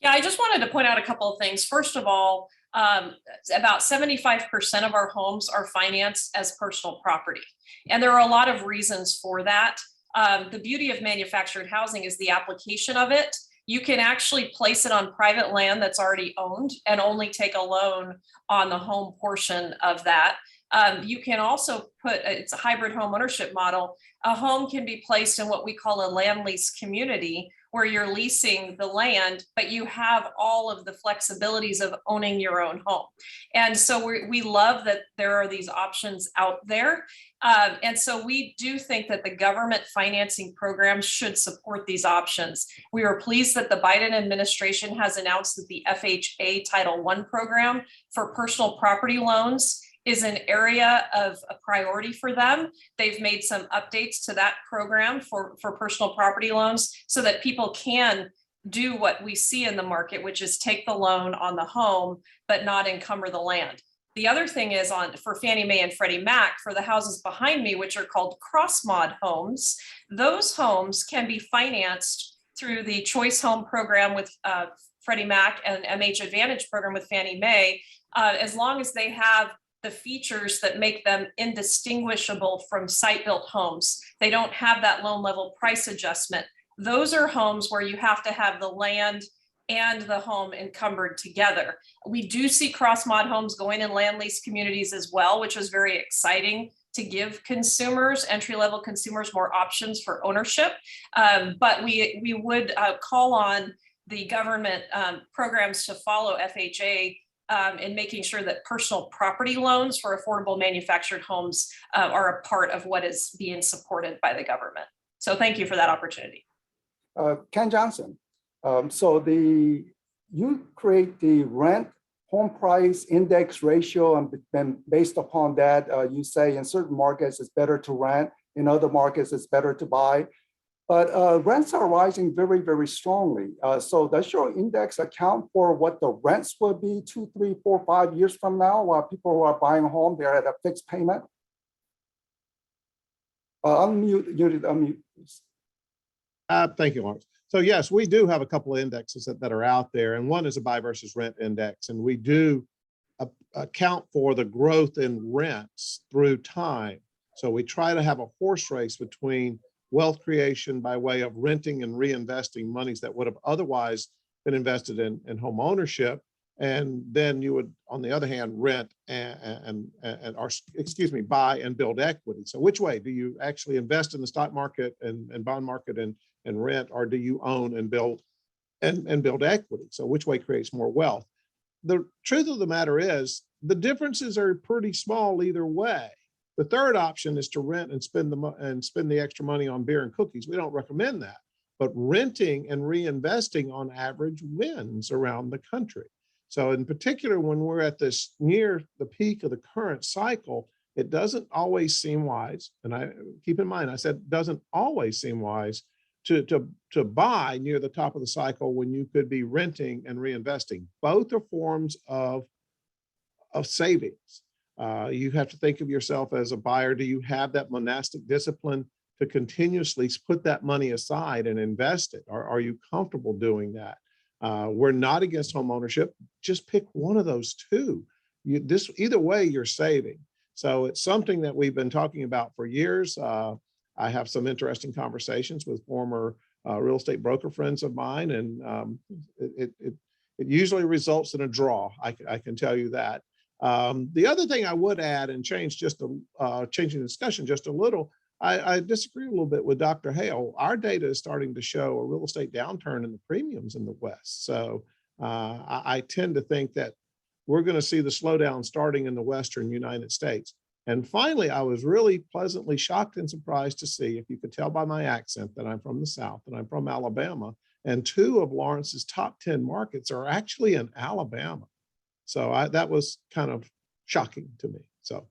Yeah, I just wanted to point out a couple of things. First of all, about 75% of our homes are financed as personal property. And there are a lot of reasons for that. The beauty of manufactured housing is the application of it. You can actually place it on private land that's already owned and only take a loan on the home portion of that. You can also it's a hybrid home ownership model. A home can be placed in what we call a land lease community, where you're leasing the land, but you have all of the flexibilities of owning your own home. And so we love that there are these options out there. And so we do think that the government financing programs should support these options. We are pleased that the Biden administration has announced that the FHA Title I program for personal property loans is an area of a priority for them. They've made some updates to that program for personal property loans so that people can do what we see in the market, which is take the loan on the home, but not encumber the land. The other thing is for Fannie Mae and Freddie Mac, for the houses behind me, which are called cross-mod homes, those homes can be financed through the Choice Home program with Freddie Mac and MH Advantage program with Fannie Mae, as long as they have the features that make them indistinguishable from site-built homes. They don't have that loan level price adjustment. Those are homes where you have to have the land and the home encumbered together. We do see cross-mod homes going in land lease communities as well, which is very exciting to give consumers, entry-level consumers, more options for ownership. But we would call on the government programs to follow FHA in making sure that personal property loans for affordable manufactured homes are a part of what is being supported by the government. So thank you for that opportunity. Ken Johnson, so you create the rent home price index ratio, and then based upon that, you say in certain markets it's better to rent, in other markets it's better to buy. But rents are rising very, very strongly. So does your index account for what the rents will be 2, 3, 4, 5 years from now, while people who are buying a home, they're at a fixed payment? Unmute, please. Thank you, Lawrence. So yes, we do have a couple of indexes that are out there, and one is a buy versus rent index, and we do account for the growth in rents through time. So we try to have a horse race between wealth creation by way of renting and reinvesting monies that would have otherwise been invested in home ownership, and then you would, on the other hand, rent buy and build equity. So which way do you actually invest in the stock market and bond market and rent, or do you own and build equity? So which way creates more wealth? The truth of the matter is the differences are pretty small either way. The third option is to rent and spend the extra money on beer and cookies. We don't recommend that, but renting and reinvesting on average wins around the country. So in particular, when we're at this near the peak of the current cycle, it doesn't always seem wise. And I keep in mind, I said doesn't always seem wise to buy near the top of the cycle when you could be renting and reinvesting. Both are forms of savings. You have to think of yourself as a buyer. Do you have that monastic discipline to continuously put that money aside and invest it? Or are you comfortable doing that? We're not against home ownership. Just pick one of those two. Either way, you're saving. So it's something that we've been talking about for years. I have some interesting conversations with former real estate broker friends of mine, and it usually results in a draw. I can tell you that. The other thing I would add and changing the discussion just a little, I disagree a little bit with Dr. Hale. Our data is starting to show a real estate downturn in the premiums in the West. So I tend to think that we're going to see the slowdown starting in the Western United States. And finally, I was really pleasantly shocked and surprised to see, if you could tell by my accent, that I'm from the South and I'm from Alabama. And 2 of Lawrence's top 10 markets are actually in Alabama. So that was kind of shocking to me. So,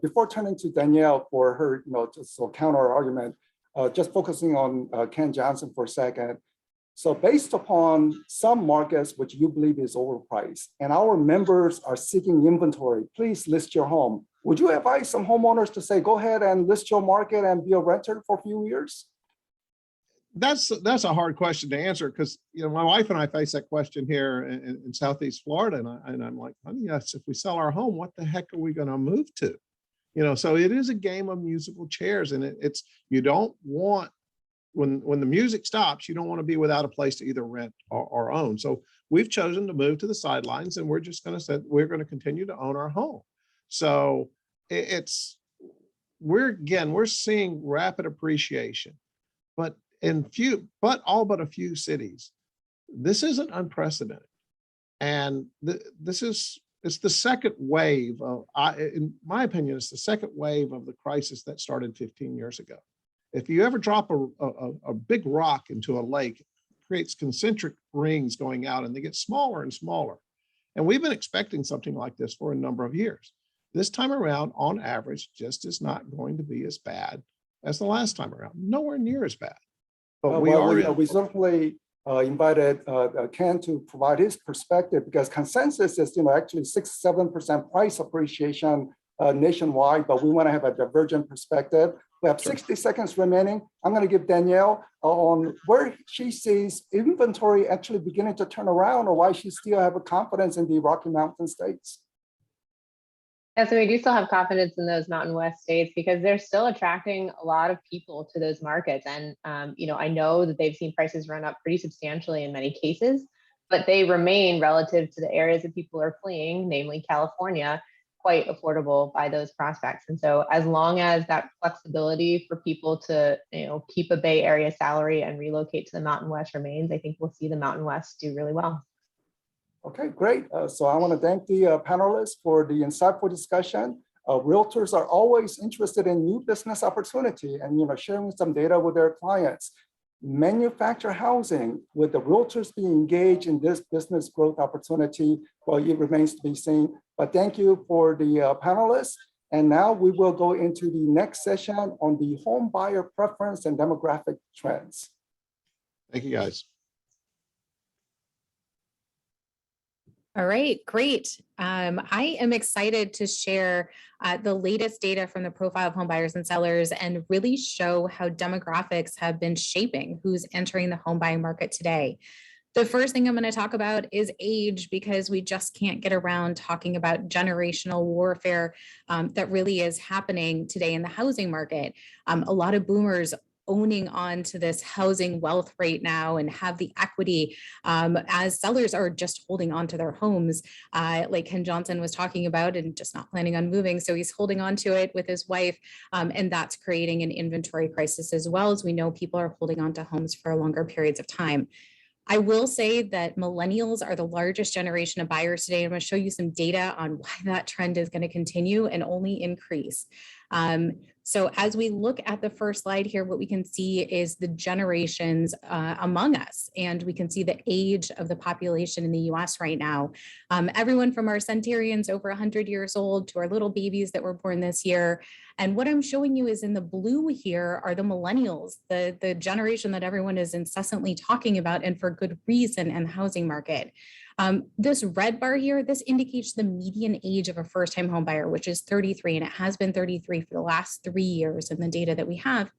before turning to Danielle for her, just so counter argument, just focusing on Ken Johnson for a second. So based upon some markets which you believe is overpriced, and our members are seeking inventory, please list your home. Would you advise some homeowners to say, go ahead and list your market and be a renter for a few years? That's a hard question to answer, because my wife and I face that question here in Southeast Florida, and I'm like, honey, yes, if we sell our home, what the heck are we going to move to? So it is a game of musical chairs, and it's you don't want, when the music stops, you don't want to be without a place to either rent or own. So we've chosen to move to the sidelines, and we're just going to say we're going to continue to own our home. So we're seeing rapid appreciation, but all but a few cities, this isn't unprecedented. And it's the second wave of, in my opinion, it's the second wave of the crisis that started 15 years ago. If you ever drop a big rock into a lake, it creates concentric rings going out, and they get smaller and smaller. And we've been expecting something like this for a number of years. This time around, on average, just is not going to be as bad as the last time around, nowhere near as bad. But we well, are we, in, we certainly invited Ken to provide his perspective, because consensus is actually 6-7% price appreciation nationwide, but we want to have a divergent perspective. We have 60 seconds remaining. I'm going to give Danielle on where she sees inventory actually beginning to turn around, or why she still have a confidence in the Rocky Mountain states. Yeah, so we do still have confidence in those Mountain West states because they're still attracting a lot of people to those markets. And, I know that they've seen prices run up pretty substantially in many cases, but they remain relative to the areas that people are fleeing, namely California, quite affordable by those prospects. And so as long as that flexibility for people to, keep a Bay Area salary and relocate to the Mountain West remains, I think we'll see the Mountain West do really well. Okay, great. So I want to thank the panelists for the insightful discussion. Realtors are always interested in new business opportunity and sharing some data with their clients. Manufactured housing, with the realtors being engaged in this business growth opportunity, well, it remains to be seen. But thank you for the panelists. And now we will go into the next session on the home buyer preference and demographic trends. thank you guys. All right, great. I am excited to share the latest data from the profile of home buyers and sellers and really show how demographics have been shaping who's entering the home buying market today. The first thing I'm going to talk about is age, because we just can't get around talking about generational warfare that really is happening today in the housing market. A lot of boomers owning on to this housing wealth right now and have the equity as sellers are just holding on to their homes, like Ken Johnson was talking about, and just not planning on moving. So he's holding on to it with his wife, and that's creating an inventory crisis, as well as we know people are holding on to homes for longer periods of time. I will say that millennials are the largest generation of buyers today. I'm going to show you some data on why that trend is going to continue and only increase. So as we look at the first slide here, what we can see is the generations among us, and we can see the age of the population in the US right now. Everyone from our centenarians over 100 years old to our little babies that were born this year. And what I'm showing you is in the blue here are the millennials, the generation that everyone is incessantly talking about, and for good reason, in the housing market. This red bar here, this indicates the median age of a first-time home buyer, which is 33, and it has been 33 for the last 3 years in the data that we have.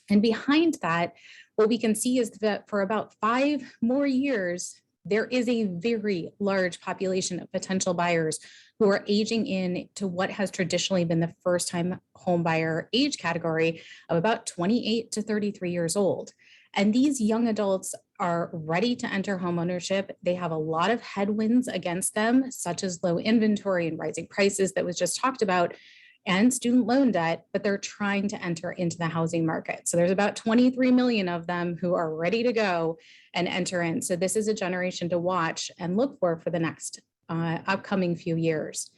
And behind that, what we can see is that for about 5 more years, there is a very large population of potential buyers who are aging in to what has traditionally been the first-time home buyer age category of about 28 to 33 years old. And these young adults are ready to enter homeownership. They have a lot of headwinds against them, such as low inventory and rising prices that was just talked about, and student loan debt, but they're trying to enter into the housing market. So there's about 23 million of them who are ready to go and enter in. So this is a generation to watch and look for the next upcoming few years.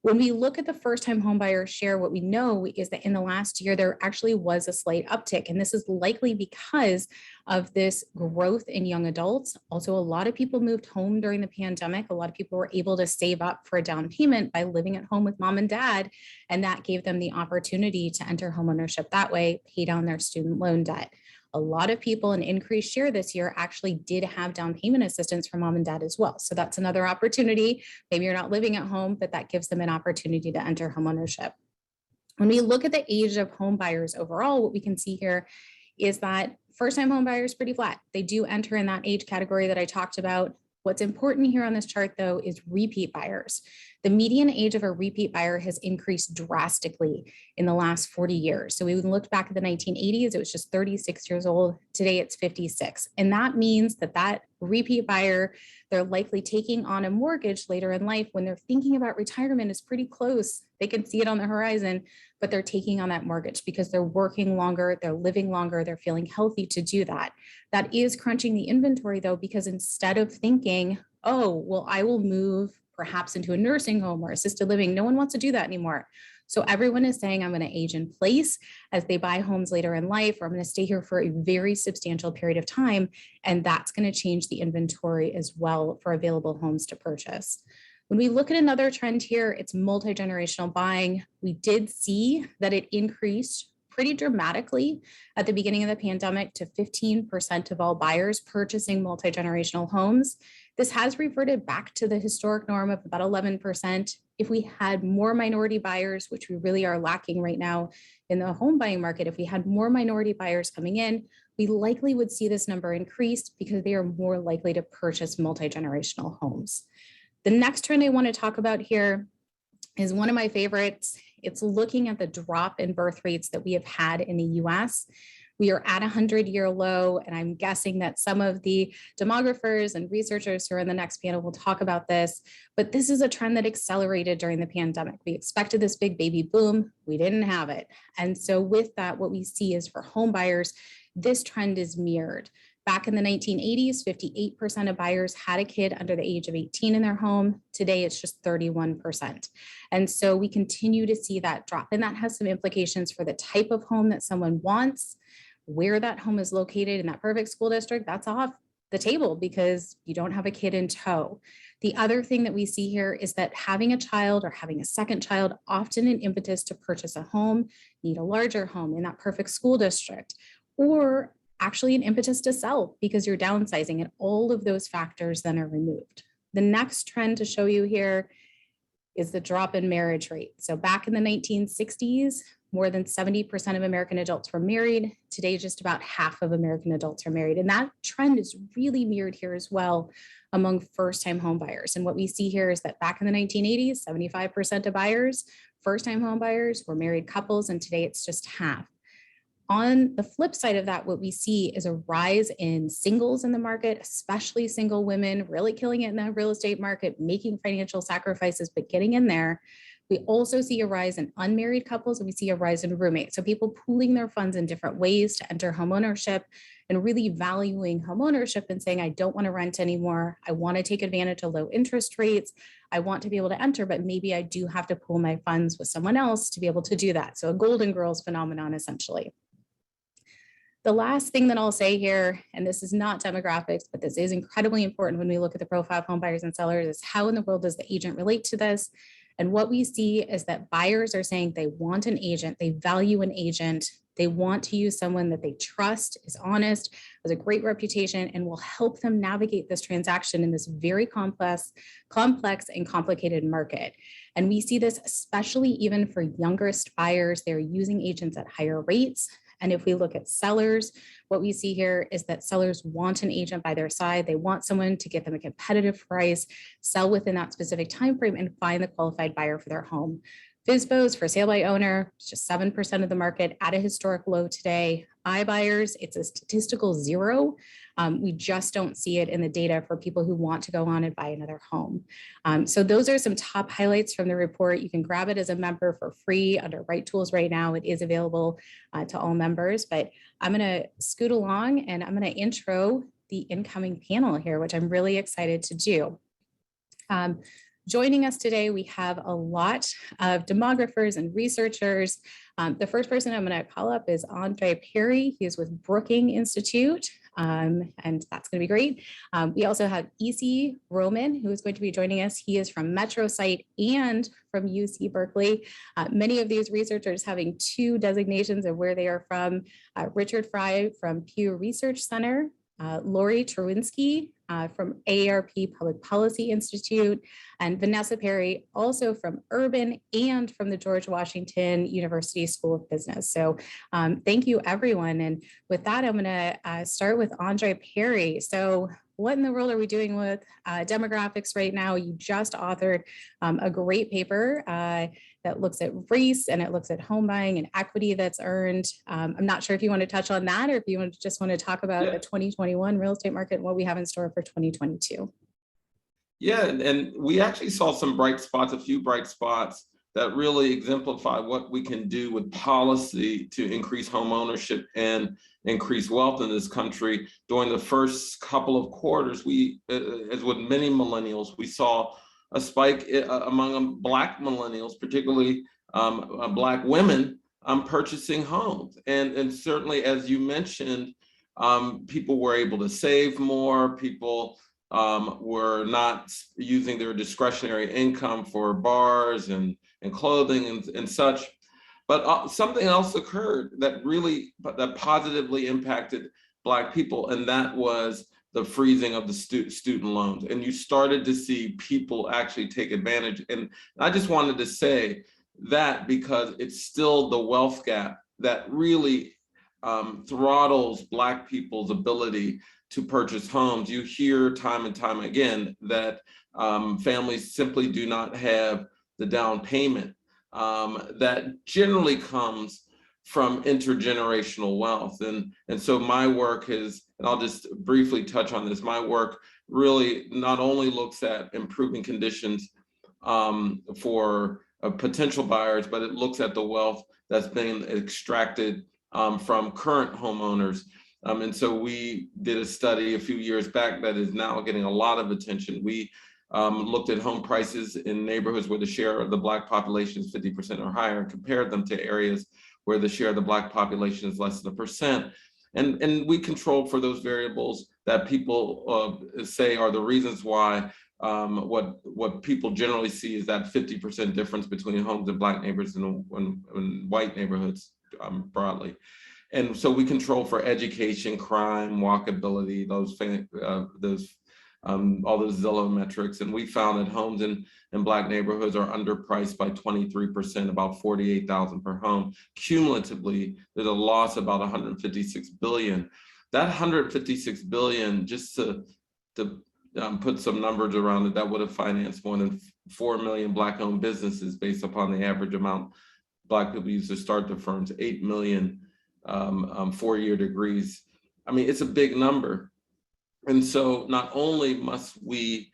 When we look at the first-time homebuyer share, what we know is that in the last year, there actually was a slight uptick. And this is likely because of this growth in young adults. Also, a lot of people moved home during the pandemic. A lot of people were able to save up for a down payment by living at home with mom and dad. And that gave them the opportunity to enter homeownership that way, pay down their student loan debt. A lot of people, an increased share this year, actually did have down payment assistance from mom and dad as well. So that's another opportunity. Maybe you're not living at home, but that gives them an opportunity to enter homeownership. When we look at the age of home buyers overall, what we can see here is that first-time home buyers pretty flat. They do enter in that age category that I talked about. What's important here on this chart, though, is repeat buyers. The median age of a repeat buyer has increased drastically in the last 40 years. So we looked back at the 1980s, it was just 36 years old. Today it's 56. And that means that that repeat buyer, they're likely taking on a mortgage later in life when they're thinking about retirement is pretty close. They can see it on the horizon, but they're taking on that mortgage because they're working longer, they're living longer, they're feeling healthy to do that. That is crunching the inventory, though, because instead of thinking, oh, well, I will move perhaps into a nursing home or assisted living, no one wants to do that anymore. So everyone is saying, I'm going to age in place as they buy homes later in life, or I'm going to stay here for a very substantial period of time. And that's going to change the inventory as well for available homes to purchase. When we look at another trend here, it's multi-generational buying. We did see that it increased pretty dramatically at the beginning of the pandemic to 15% of all buyers purchasing multi-generational homes. This has reverted back to the historic norm of about 11%. If we had more minority buyers, which we really are lacking right now in the home buying market, if we had more minority buyers coming in, we likely would see this number increase because they are more likely to purchase multi-generational homes. The next trend I want to talk about here is one of my favorites. It's looking at the drop in birth rates that we have had in the US. We are at a 100-year low, and I'm guessing that some of the demographers and researchers who are in the next panel will talk about this, but this is a trend that accelerated during the pandemic. We expected this big baby boom, we didn't have it. And so with that, what we see is for home buyers, this trend is mirrored. Back in the 1980s, 58% of buyers had a kid under the age of 18 in their home. Today, it's just 31%. And so we continue to see that drop. And that has some implications for the type of home that someone wants, where that home is located in that perfect school district. That's off the table because you don't have a kid in tow. The other thing that we see here is that having a child or having a second child, often an impetus to purchase a home, need a larger home in that perfect school district, or actually an impetus to sell because you're downsizing, and all of those factors then are removed. The next trend to show you here is the drop in marriage rate. So back in the 1960s, more than 70% of American adults were married. Today, just about half of American adults are married. And that trend is really mirrored here as well among first-time home buyers. And what we see here is that back in the 1980s, 75% of buyers, first-time home buyers, were married couples, and today it's just half. On the flip side of that, what we see is a rise in singles in the market, especially single women, really killing it in the real estate market, making financial sacrifices, but getting in there. We also see a rise in unmarried couples, and we see a rise in roommates. So people pooling their funds in different ways to enter homeownership and really valuing homeownership and saying, I don't want to rent anymore. I want to take advantage of low interest rates. I want to be able to enter, but maybe I do have to pool my funds with someone else to be able to do that. So a Golden Girls phenomenon, essentially. The last thing that I'll say here, and this is not demographics, but this is incredibly important when we look at the profile of home buyers and sellers, is how in the world does the agent relate to this? And what we see is that buyers are saying they want an agent, they value an agent, they want to use someone that they trust, is honest, has a great reputation, and will help them navigate this transaction in this very complex and complicated market. And we see this especially even for youngest buyers. They're using agents at higher rates. And if we look at sellers, what we see here is that sellers want an agent by their side. They want someone to get them a competitive price, sell within that specific time frame, and find the qualified buyer for their home. FSBOs for sale by owner, it's just 7% of the market at a historic low today. iBuyers, it's a statistical zero. We just don't see it in the data for people who want to go on and buy another home. So those are some top highlights from the report. You can grab it as a member for free under Right Tools right now. It is available to all members, but I'm going to scoot along and I'm going to intro the incoming panel here, which I'm really excited to do. Joining us today, we have a lot of demographers and researchers. The first person I'm going to call up is Andre Perry. He is with Brookings Institute, and that's going to be great. We also have E.C. Roman, who is going to be joining us. He is from MetroSite and from UC Berkeley. Many of these researchers having two designations of where they are from. Richard Fry from Pew Research Center, Lori Terwinski from AARP Public Policy Institute, and Vanessa Perry, also from Urban and from the George Washington University School of Business. So thank you, everyone. And with that, I'm going to start with Andre Perry. So what in the world are we doing with demographics right now? You just authored a great paper that looks at race and it looks at home buying and equity that's earned. I'm not sure if you want to touch on that or if you just want to talk about the 2021 real estate market and what we have in store for 2022. Yeah, and we actually saw some bright spots, a few bright spots that really exemplify what we can do with policy to increase home ownership and increase wealth in this country. During the first couple of quarters, we, as with many millennials, we saw a spike among Black millennials, particularly Black women purchasing homes. And certainly, as you mentioned, people were able to save more, people were not using their discretionary income for bars and clothing and such. But something else occurred that that positively impacted Black people, and that was the freezing of the student loans. And you started to see people actually take advantage. And I just wanted to say that because it's still the wealth gap that really throttles Black people's ability to purchase homes. You hear time and time again that families simply do not have the down payment that generally comes from intergenerational wealth. And so my work is, and I'll just briefly touch on this, my work really not only looks at improving conditions for potential buyers, but it looks at the wealth that's been extracted from current homeowners. And so we did a study a few years back that is now getting a lot of attention. We looked at home prices in neighborhoods where the share of the Black population is 50% or higher, and compared them to areas where the share of the Black population is less than 1%. And we controlled for those variables that people say are the reasons why what people generally see is that 50% difference between homes in Black neighborhoods and white neighborhoods broadly. And so we control for education, crime, walkability, all those Zillow metrics. And we found that homes in Black neighborhoods are underpriced by 23%, about $48,000 per home. Cumulatively, there's a loss of about $156 billion. That $156 billion, just to put some numbers around it, that would have financed more than 4 million Black-owned businesses based upon the average amount Black people use to start the firms, 8 million four-year degrees. I mean, it's a big number. And so not only must we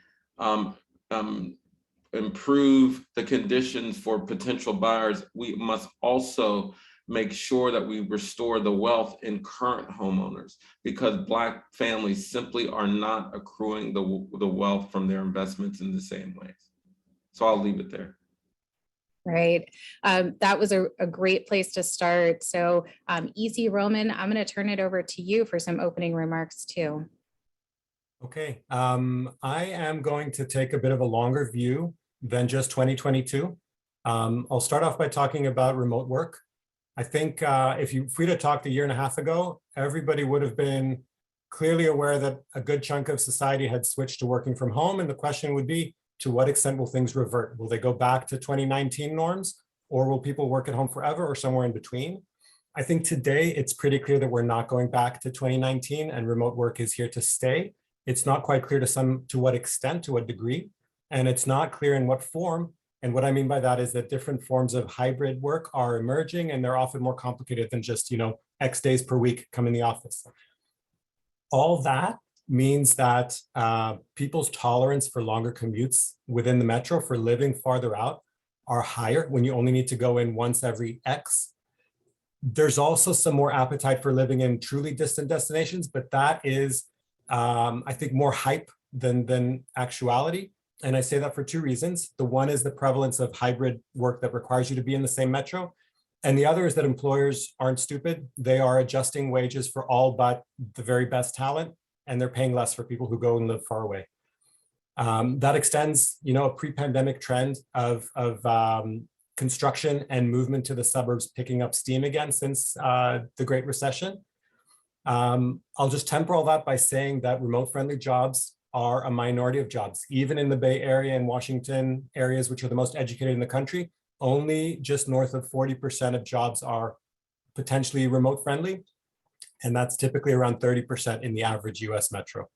improve the conditions for potential buyers, we must also make sure that we restore the wealth in current homeowners, because Black families simply are not accruing the wealth from their investments in the same ways. So I'll leave it there. Right. That was a great place to start. So EC Roman, I'm going to turn it over to you for some opening remarks too. Okay, I am going to take a bit of a longer view than just 2022. I'll start off by talking about remote work. I think if we'd have talked a year and a half ago, everybody would have been clearly aware that a good chunk of society had switched to working from home. And the question would be, to what extent will things revert? Will they go back to 2019 norms, or will people work at home forever, or somewhere in between? I think today it's pretty clear that we're not going back to 2019 and remote work is here to stay. It's not quite clear to what extent, to what degree, and it's not clear in what form. And what I mean by that is that different forms of hybrid work are emerging, and they're often more complicated than just, X days per week come in the office. All that means that people's tolerance for longer commutes within the metro for living farther out are higher when you only need to go in once every X. There's also some more appetite for living in truly distant destinations, but that is I think more hype than actuality. And I say that for two reasons. The one is the prevalence of hybrid work that requires you to be in the same metro. And the other is that employers aren't stupid. They are adjusting wages for all but the very best talent, and they're paying less for people who go and live far away. That extends, a pre-pandemic trend of construction and movement to the suburbs picking up steam again since the Great Recession. I'll just temper all that by saying that remote-friendly jobs are a minority of jobs. Even in the Bay Area and Washington areas, which are the most educated in the country, only just north of 40% of jobs are potentially remote-friendly, and that's typically around 30% in the average US metro.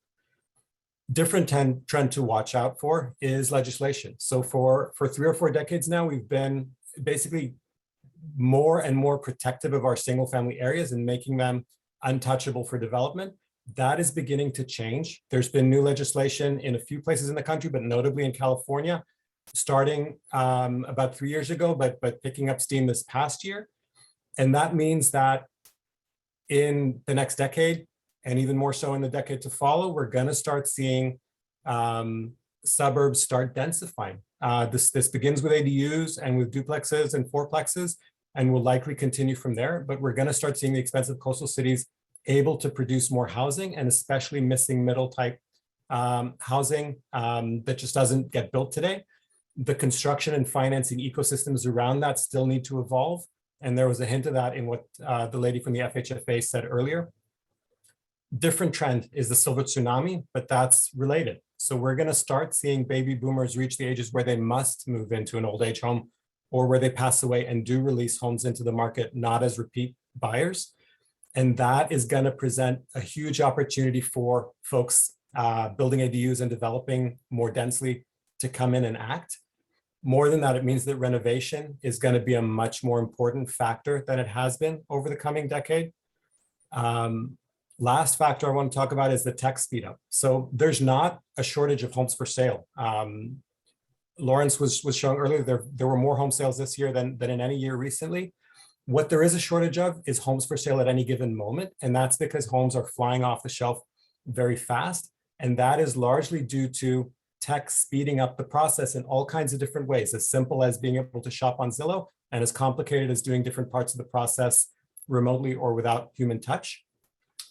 Different trend to watch out for is legislation. So for 3 or 4 decades now, we've been basically more and more protective of our single-family areas and making them untouchable for development. That is beginning to change. There's been new legislation in a few places in the country, but notably in California, starting about 3 years ago, but picking up steam this past year. And that means that in the next decade, and even more so in the decade to follow, we're going to start seeing suburbs start densifying. This begins with ADUs and with duplexes and fourplexes, and will likely continue from there. But we're going to start seeing the expensive coastal cities able to produce more housing, and especially missing middle type housing that just doesn't get built today. The construction and financing ecosystems around that still need to evolve. And there was a hint of that in what the lady from the FHFA said earlier. Different trend is the silver tsunami, but that's related. So we're going to start seeing baby boomers reach the ages where they must move into an old age home, or where they pass away and do release homes into the market, not as repeat buyers. And that is going to present a huge opportunity for folks building ADUs and developing more densely to come in and act. More than that, it means that renovation is going to be a much more important factor than it has been over the coming decade. Last factor I want to talk about is the tech speed up. So there's not a shortage of homes for sale. Lawrence was showing earlier, there were more home sales this year than in any year recently. What there is a shortage of is homes for sale at any given moment. And that's because homes are flying off the shelf very fast. And that is largely due to tech speeding up the process in all kinds of different ways, as simple as being able to shop on Zillow and as complicated as doing different parts of the process remotely or without human touch.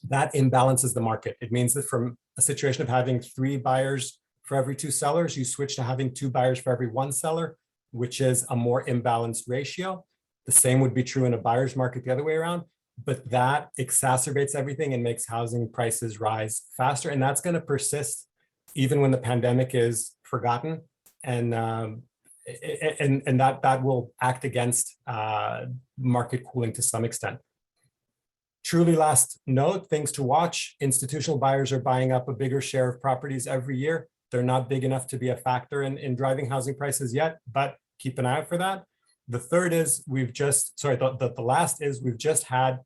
That imbalances the market. It means that from a situation of having 3 buyers for every 2 sellers, you switch to having 2 buyers for every 1 seller, which is a more imbalanced ratio. The same would be true in a buyer's market the other way around, but that exacerbates everything and makes housing prices rise faster. And that's going to persist even when the pandemic is forgotten. And that will act against market cooling to some extent. Truly last note, things to watch. Institutional buyers are buying up a bigger share of properties every year. They're not big enough to be a factor in driving housing prices yet, but keep an eye out for that. The third is the last is we've just had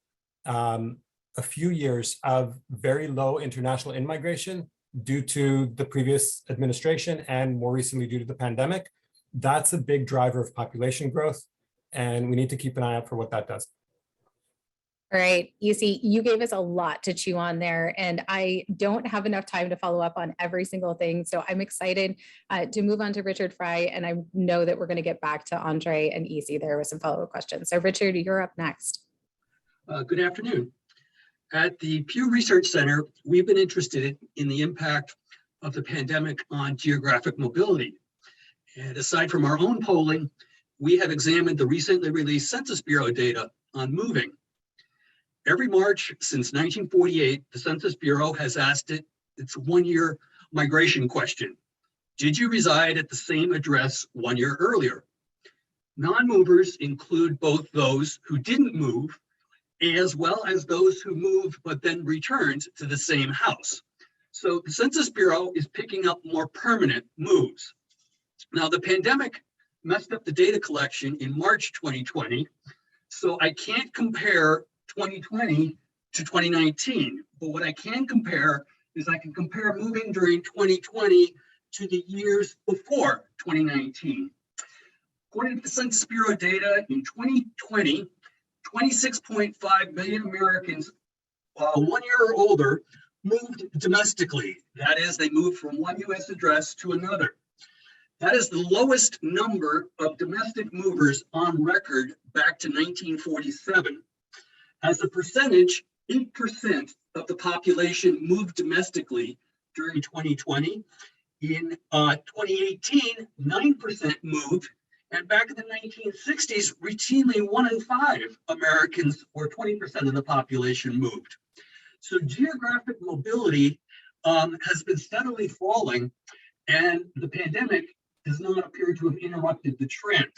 a few years of very low international in-migration due to the previous administration and more recently due to the pandemic. That's a big driver of population growth, and we need to keep an eye out for what that does. All right, you gave us a lot to chew on there, and I don't have enough time to follow up on every single thing. So I'm excited to move on to Richard Fry, and I know that we're going to get back to Andre and Easy there with some follow-up questions. So Richard, you're up next. Good afternoon. At the Pew Research Center, we've been interested in the impact of the pandemic on geographic mobility. And aside from our own polling, we have examined the recently released Census Bureau data on moving. Every March since 1948, the Census Bureau has asked its one-year migration question. Did you reside at the same address 1 year earlier? Non-movers include both those who didn't move as well as those who moved but then returned to the same house. So the Census Bureau is picking up more permanent moves. Now, the pandemic messed up the data collection in March 2020, so I can't compare 2020 to 2019, but what I can compare is I can compare moving during 2020 to the years before 2019. According to the Census Bureau data, in 2020, 26.5 million Americans 1 year or older moved domestically. That is, they moved from one US address to another. That is the lowest number of domestic movers on record back to 1947. As a percentage, 8% of the population moved domestically during 2020. In 2018, 9% moved. And back in the 1960s, routinely 1 in 5 Americans, or 20% of the population, moved. So geographic mobility has been steadily falling, and the pandemic does not appear to have interrupted the trend.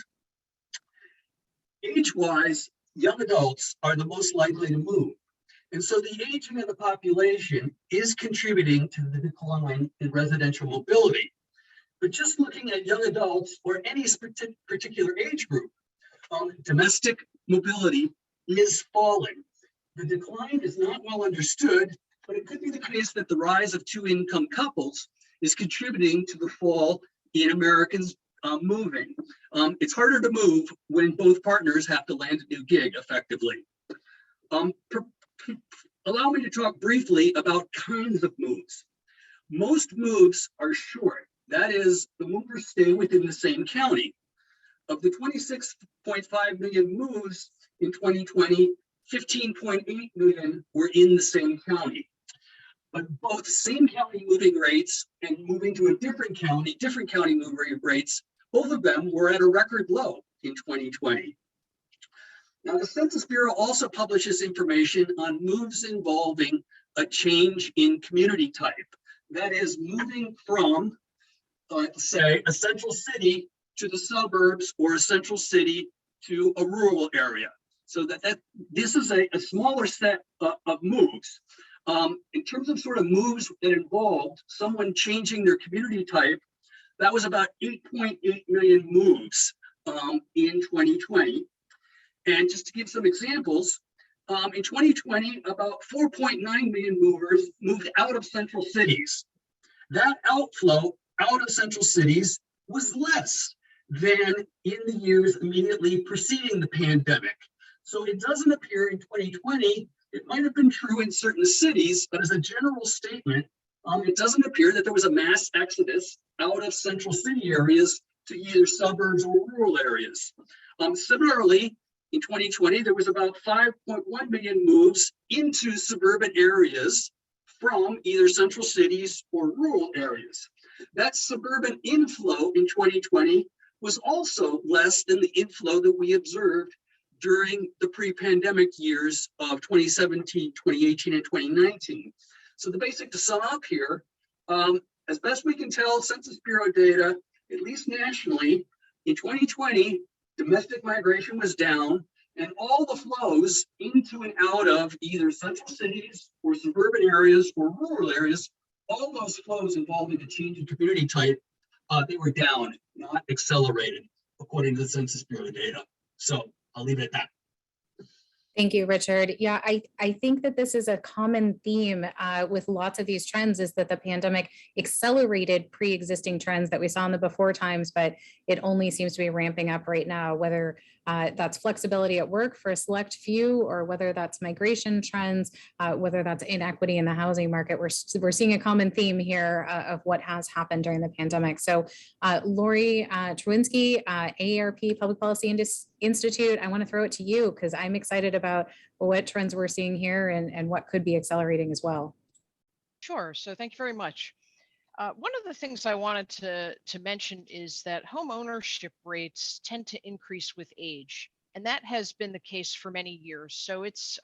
Age-wise, young adults are the most likely to move. And so the aging of the population is contributing to the decline in residential mobility. But just looking at young adults or any particular age group, domestic mobility is falling. The decline is not well understood, but it could be the case that the rise of two-income couples is contributing to the fall in Americans moving. It's harder to move when both partners have to land a new gig effectively. Allow me to talk briefly about kinds of moves. Most moves are short. That is, the movers stay within the same county. Of the 26.5 million moves in 2020, 15.8 million were in the same county. But both same county moving rates and moving to a different county moving rates, both of them were at a record low in 2020. Now, the Census Bureau also publishes information on moves involving a change in community type. That is moving from, say, a central city to the suburbs or a central city to a rural area. So this is a smaller set of moves. In terms of sort of moves that involved someone changing their community type, that was about 8.8 million moves in 2020. And just to give some examples, in 2020, about 4.9 million movers moved out of central cities. That outflow out of central cities was less than in the years immediately preceding the pandemic. So it doesn't appear in 2020, it might have been true in certain cities, but as a general statement, it doesn't appear that there was a mass exodus out of central city areas to either suburbs or rural areas. Similarly, in 2020, there was about 5.1 million moves into suburban areas from either central cities or rural areas. That suburban inflow in 2020 was also less than the inflow that we observed during the pre-pandemic years of 2017, 2018, and 2019. So the basic to sum up here, as best we can tell, Census Bureau data, at least nationally, in 2020, domestic migration was down, and all the flows into and out of either central cities or suburban areas or rural areas, all those flows involving a change in community type, they were down, not accelerated, according to the Census Bureau data. So I'll leave it at that. Thank you, Richard. Yeah, I think that this is a common theme with lots of these trends, is that the pandemic accelerated pre-existing trends that we saw in the before times, but it only seems to be ramping up right now, whether that's flexibility at work for a select few, or whether that's migration trends, whether that's inequity in the housing market. We're seeing a common theme here of what has happened during the pandemic. So Lori Trwinski, AARP Public Policy Institute, I want to throw it to you because I'm excited about what trends we're seeing here and what could be accelerating as well. Sure. So thank you very much. One of the things I wanted to mention is that home ownership rates tend to increase with age, and that has been the case for many years. So it's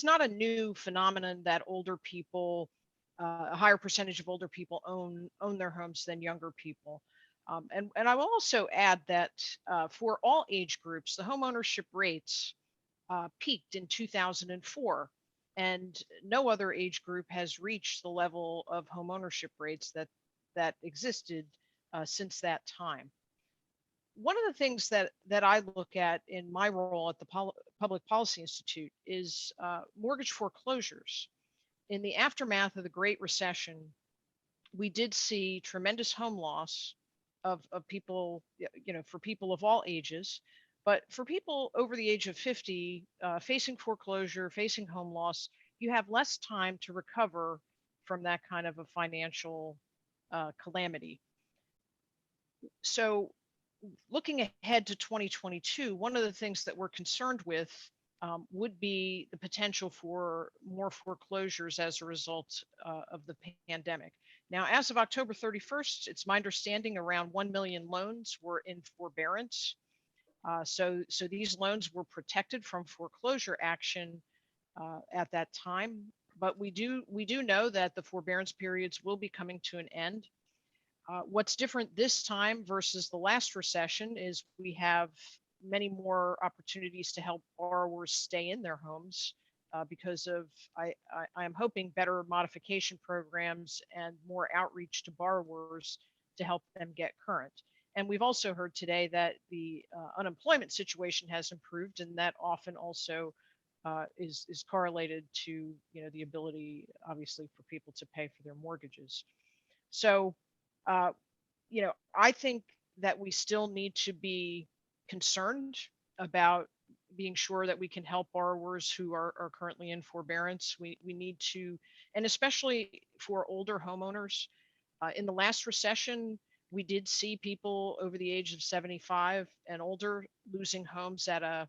not a new phenomenon that older people, a higher percentage of older people own their homes than younger people. And I will also add that for all age groups, the home ownership rates peaked in 2004. And no other age group has reached the level of home ownership rates that existed since that time. One of the things that I look at in my role at the Public Policy Institute is mortgage foreclosures. In the aftermath of the Great Recession, we did see tremendous home loss of people, for people of all ages. But for people over the age of 50, facing foreclosure, facing home loss, you have less time to recover from that kind of a financial calamity. So looking ahead to 2022, one of the things that we're concerned with would be the potential for more foreclosures as a result of the pandemic. Now, as of October 31st, it's my understanding around 1 million loans were in forbearance. So these loans were protected from foreclosure action at that time, but we do know that the forbearance periods will be coming to an end. What's different this time versus the last recession is we have many more opportunities to help borrowers stay in their homes because of, I am hoping, better modification programs and more outreach to borrowers to help them get current. And we've also heard today that the unemployment situation has improved, and that often also is correlated to the ability, obviously, for people to pay for their mortgages. So, I think that we still need to be concerned about being sure that we can help borrowers who are currently in forbearance. We need to, and especially for older homeowners, in the last recession, we did see people over the age of 75 and older losing homes at a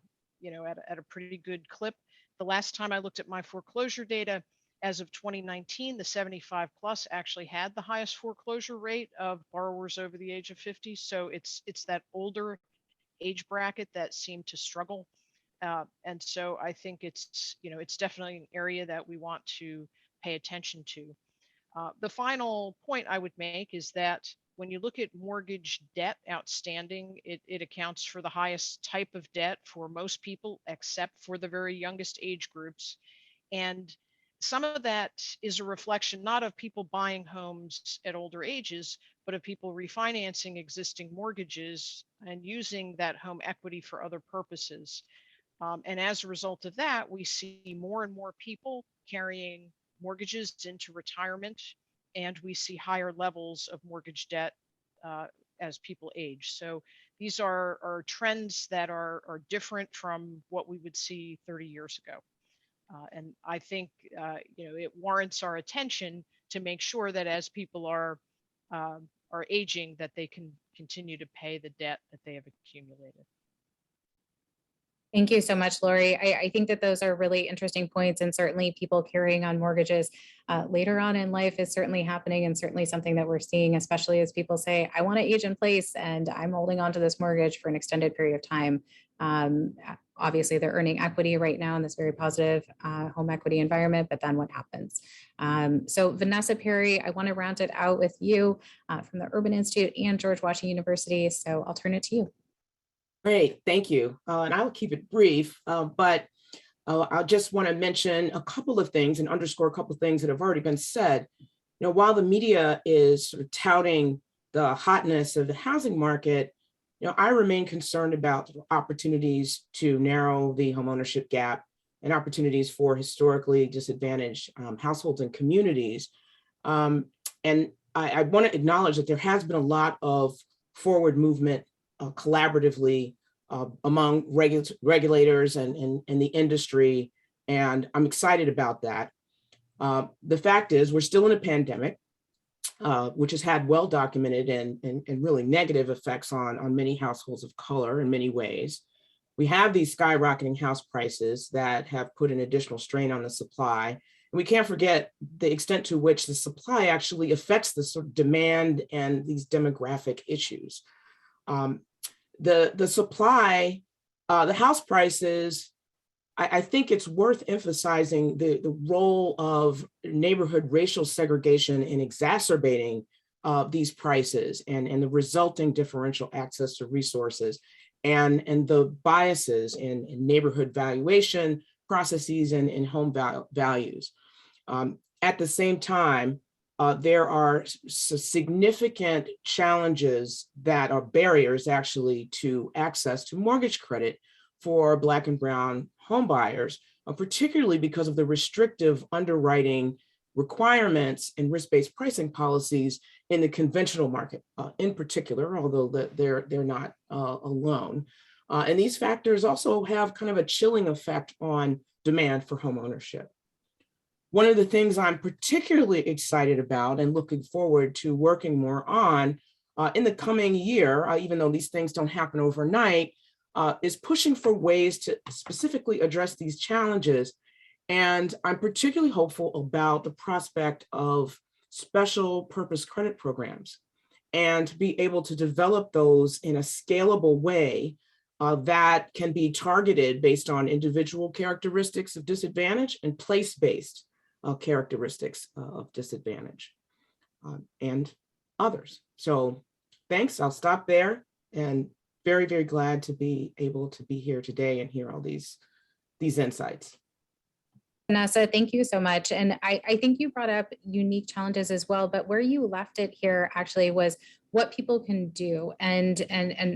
pretty good clip. The last time I looked at my foreclosure data, as of 2019, the 75 plus actually had the highest foreclosure rate of borrowers over the age of 50. So it's that older age bracket that seemed to struggle. And so I think it's, it's definitely an area that we want to pay attention to. The final point I would make is that when you look at mortgage debt outstanding, it accounts for the highest type of debt for most people, except for the very youngest age groups. And some of that is a reflection not of people buying homes at older ages, but of people refinancing existing mortgages and using that home equity for other purposes. And as a result of that, we see more and more people carrying mortgages into retirement, and we see higher levels of mortgage debt as people age. So these are trends that are different from what we would see 30 years ago. And I think it warrants our attention to make sure that as people are aging, that they can continue to pay the debt that they have accumulated. Thank you so much, Lori. I think that those are really interesting points, and certainly people carrying on mortgages later on in life is certainly happening, and certainly something that we're seeing, especially as people say, I want to age in place and I'm holding on to this mortgage for an extended period of time. Obviously, they're earning equity right now in this very positive home equity environment, but then what happens? So Vanessa Perry, I want to round it out with you from the Urban Institute and George Washington University. So I'll turn it to you. Great, thank you. And I will keep it brief, but I just want to mention a couple of things and underscore a couple of things that have already been said. While the media is sort of touting the hotness of the housing market, I remain concerned about opportunities to narrow the homeownership gap and opportunities for historically disadvantaged households and communities. And I want to acknowledge that there has been a lot of forward movement collaboratively among regulators and the industry, and I'm excited about that. The fact is, we're still in a pandemic, which has had well-documented and really negative effects on many households of color in many ways. We have these skyrocketing house prices that have put an additional strain on the supply. And we can't forget the extent to which the supply actually affects the sort of demand and these demographic issues. The supply, the house prices, I think it's worth emphasizing the role of neighborhood racial segregation in exacerbating these prices and the resulting differential access to resources and the biases in neighborhood valuation processes and in home values. At the same time, there are significant challenges that are barriers actually to access to mortgage credit for Black and Brown home buyers, particularly because of the restrictive underwriting requirements and risk-based pricing policies in the conventional market in particular, although they're not alone. And these factors also have kind of a chilling effect on demand for home ownership. One of the things I'm particularly excited about and looking forward to working more on in the coming year, even though these things don't happen overnight, is pushing for ways to specifically address these challenges. And I'm particularly hopeful about the prospect of special purpose credit programs and to be able to develop those in a scalable way that can be targeted based on individual characteristics of disadvantage and place-based characteristics of disadvantage and others. So thanks, I'll stop there, and very, very glad to be able to be here today and hear all these insights. Vanessa, thank you so much. And I think you brought up unique challenges as well, but where you left it here actually was what people can do and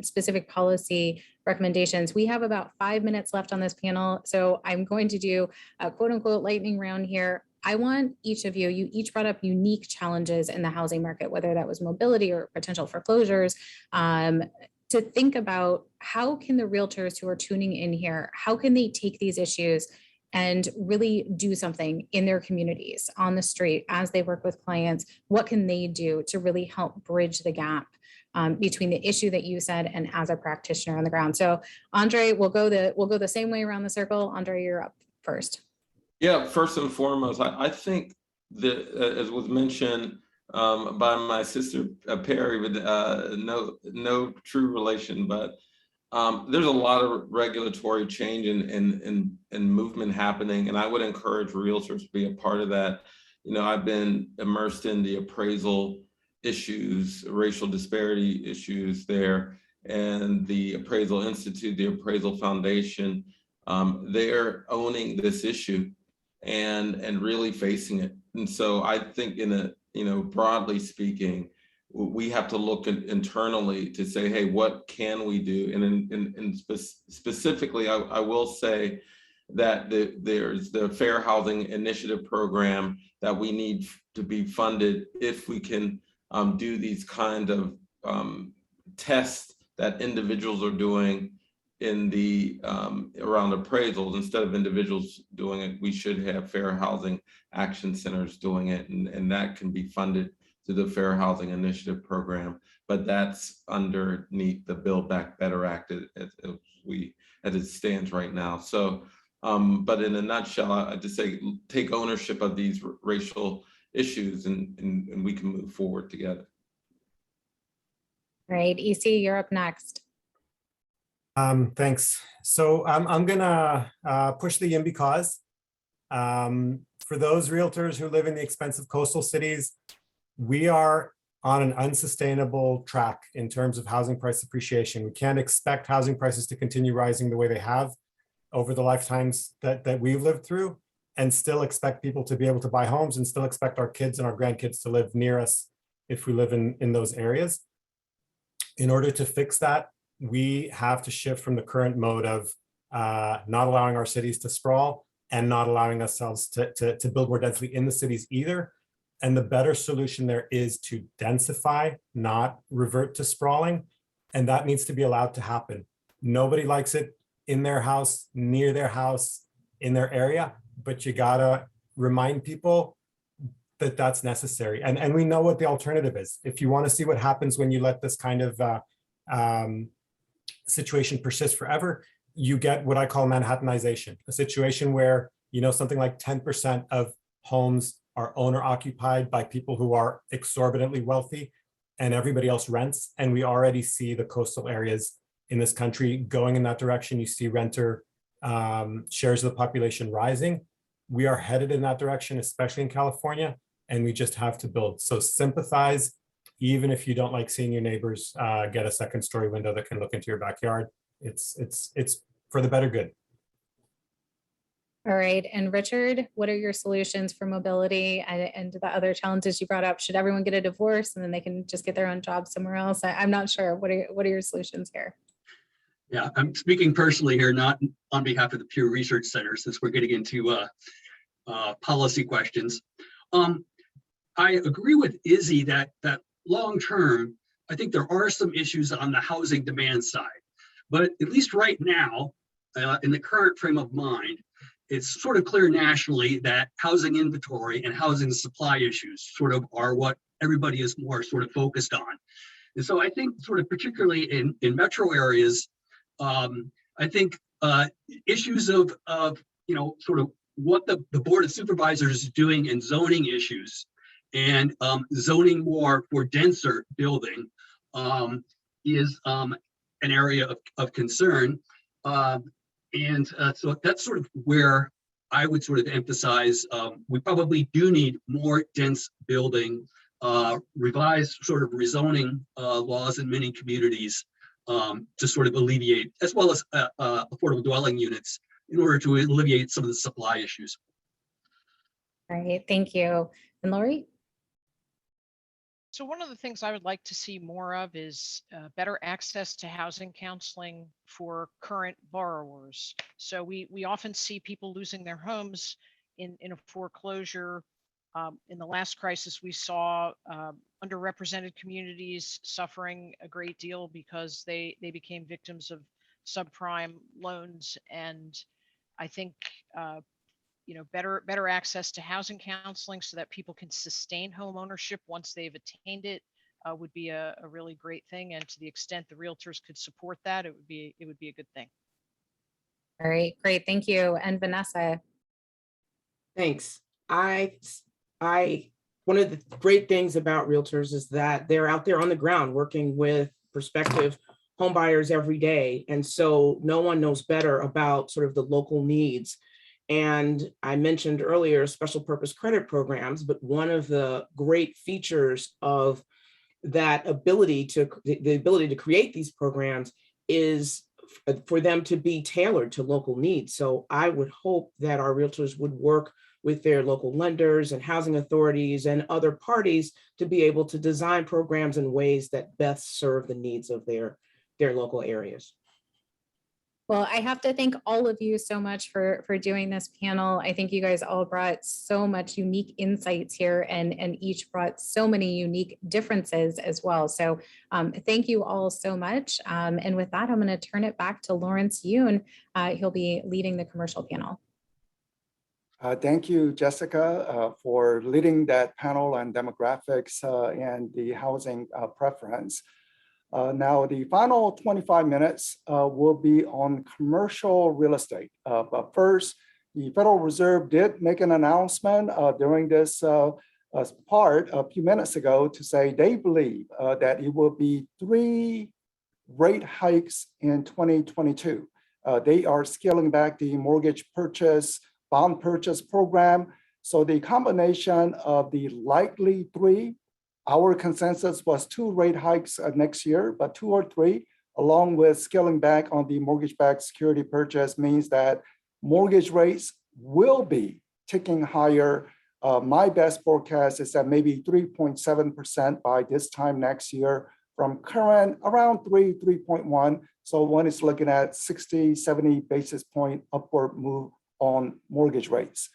specific policy recommendations. We have about 5 minutes left on this panel, so I'm going to do a quote unquote lightning round here. I want each of you each brought up unique challenges in the housing market, whether that was mobility or potential foreclosures, to think about how can the realtors who are tuning in here, how can they take these issues and really do something in their communities, on the street, as they work with clients? What can they do to really help bridge the gap between the issue that you said and as a practitioner on the ground? So Andre, we'll go the same way around the circle. Andre, you're up first. Yeah, first and foremost, I think that, as was mentioned by my sister Perry, with no true relation, but there's a lot of regulatory change and movement happening, and I would encourage realtors to be a part of that. I've been immersed in the appraisal issues, racial disparity issues there, and the Appraisal Institute, the Appraisal Foundation, they're owning this issue and really facing it. And so I think broadly speaking, we have to look internally to say, hey, what can we do? And specifically, I will say that there's the Fair Housing Initiative program that we need to be funded if we can do these kind of tests that individuals are doing in the around appraisals. Instead of individuals doing it, we should have fair housing action centers doing it, and that can be funded through the Fair Housing Initiative program, but that's underneath the Build Back Better Act as it stands right now. So, but in a nutshell, I just say take ownership of these racial issues, and we can move forward together. All right, EC, you're up next. Thanks. So I'm gonna push the YIMBY cause. For those realtors who live in the expensive coastal cities, we are on an unsustainable track in terms of housing price appreciation. We can't expect housing prices to continue rising the way they have over the lifetimes that we've lived through, and still expect people to be able to buy homes, and still expect our kids and our grandkids to live near us if we live in those areas. In order to fix that, we have to shift from the current mode of not allowing our cities to sprawl and not allowing ourselves to build more densely in the cities either. And the better solution there is to densify, not revert to sprawling. And that needs to be allowed to happen. Nobody likes it in their house, near their house, in their area, but you gotta remind people that that's necessary. And we know what the alternative is. If you want to see what happens when you let this kind of situation persist forever, you get what I call Manhattanization, a situation where, something like 10% of homes are owner occupied by people who are exorbitantly wealthy, and everybody else rents. And we already see the coastal areas in this country going in that direction. You see renter shares of the population rising. We are headed in that direction, especially in California, and we just have to build. So sympathize, even if you don't like seeing your neighbors get a second story window that can look into your backyard. It's for the better good. All right, and Richard, what are your solutions for mobility and the other challenges you brought up? Should everyone get a divorce and then they can just get their own job somewhere else? I'm not sure. What are your solutions here? Yeah, I'm speaking personally here, not on behalf of the Pew Research Center, since we're getting into policy questions. I agree with Izzy that long term, I think there are some issues on the housing demand side, but at least right now, in the current frame of mind, it's sort of clear nationally that housing inventory and housing supply issues sort of are what everybody is more sort of focused on. And so I think sort of particularly in metro areas, I think issues of sort of what the Board of Supervisors is doing in zoning issues and zoning more for denser building is an area of concern. So that's sort of where I would sort of emphasize we probably do need more dense building, revised sort of rezoning laws in many communities to sort of alleviate, as well as affordable dwelling units in order to alleviate some of the supply issues. All right, thank you. And Lori? So one of the things I would like to see more of is better access to housing counseling for current borrowers. So we often see people losing their homes in a foreclosure. In the last crisis, we saw underrepresented communities suffering a great deal because they became victims of subprime loans. And I think better access to housing counseling so that people can sustain home ownership once they've attained it would be a really great thing. And to the extent the realtors could support that, it would be a good thing. All right, great, thank you. And Vanessa? Thanks. One of the great things about realtors is that they're out there on the ground working with prospective home buyers every day. And so no one knows better about sort of the local needs. And I mentioned earlier special purpose credit programs, but one of the great features of that ability to the ability to create these programs is for them to be tailored to local needs. So I would hope that our realtors would work with their local lenders and housing authorities and other parties to be able to design programs in ways that best serve the needs of their local areas. Well, I have to thank all of you so much for doing this panel. I think you guys all brought so much unique insights here and each brought so many unique differences as well. So thank you all so much. And with that, I'm going to turn it back to Lawrence Yoon. He'll be leading the commercial panel. Thank you, Jessica, for leading that panel on demographics and the housing preference. Now, the final 25 minutes will be on commercial real estate. But first, the Federal Reserve did make an announcement during this part a few minutes ago to say they believe that it will be 3 rate hikes in 2022. They are scaling back the mortgage purchase, bond purchase program. So the combination of the likely 3, our consensus was 2 rate hikes next year, but 2 or 3, along with scaling back on the mortgage-backed security purchase, means that mortgage rates will be ticking higher. My best forecast is that maybe 3.7% by this time next year from current around 3.1. So one is looking at 60, 70 basis point upward move on mortgage rates.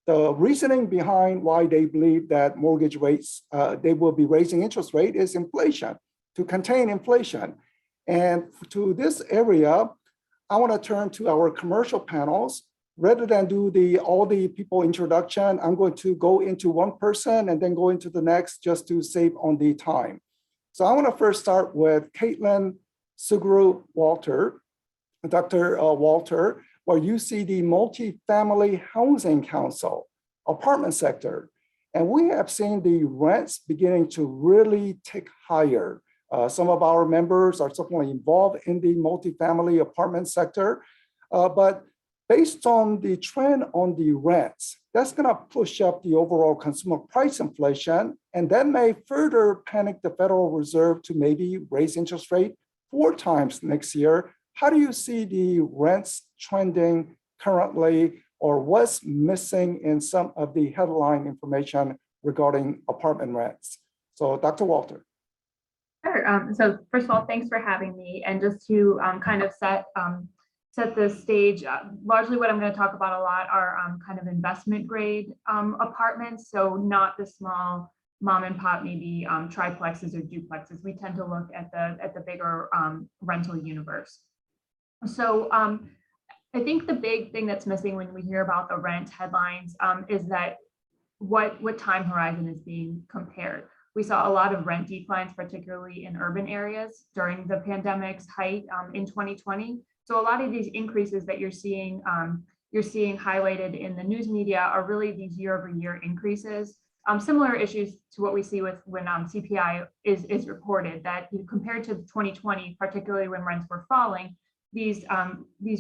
The reasoning behind why they believe that mortgage rates, they will be raising interest rate is inflation, to contain inflation. And to this area, I want to turn to our commercial panels. Rather than do all the people introduction, I'm going to go into one person and then go into the next just to save on the time. So I want to first start with Caitlin Sugru Walter, Dr. Walter, where you see the multifamily housing council apartment sector. And we have seen the rents beginning to really tick higher. Some of our members are certainly involved in the multifamily apartment sector, but based on the trend on the rents, that's gonna push up the overall consumer price inflation, and that may further panic the Federal Reserve to maybe raise interest rate 4 times next year. How do you see the rents trending currently, or what's missing in some of the headline information regarding apartment rents? So Dr. Walter. Sure. So first of all, thanks for having me. And just to kind of set the stage, largely what I'm going to talk about a lot are kind of investment grade apartments. So not the small mom and pop, maybe triplexes or duplexes. We tend to look at the bigger rental universe. So I think the big thing that's missing when we hear about the rent headlines is that what time horizon is being compared. We saw a lot of rent declines, particularly in urban areas during the pandemic's height in 2020. So a lot of these increases that you're seeing highlighted in the news media are really these year-over-year increases. Similar issues to what we see with when CPI is reported, that compared to 2020, particularly when rents were falling, these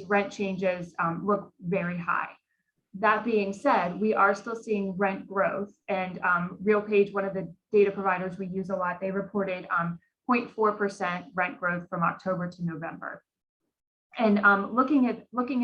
rent changes look very high. That being said, we are still seeing rent growth, and RealPage, one of the data providers we use a lot, they reported 0.4% rent growth from October to November. And looking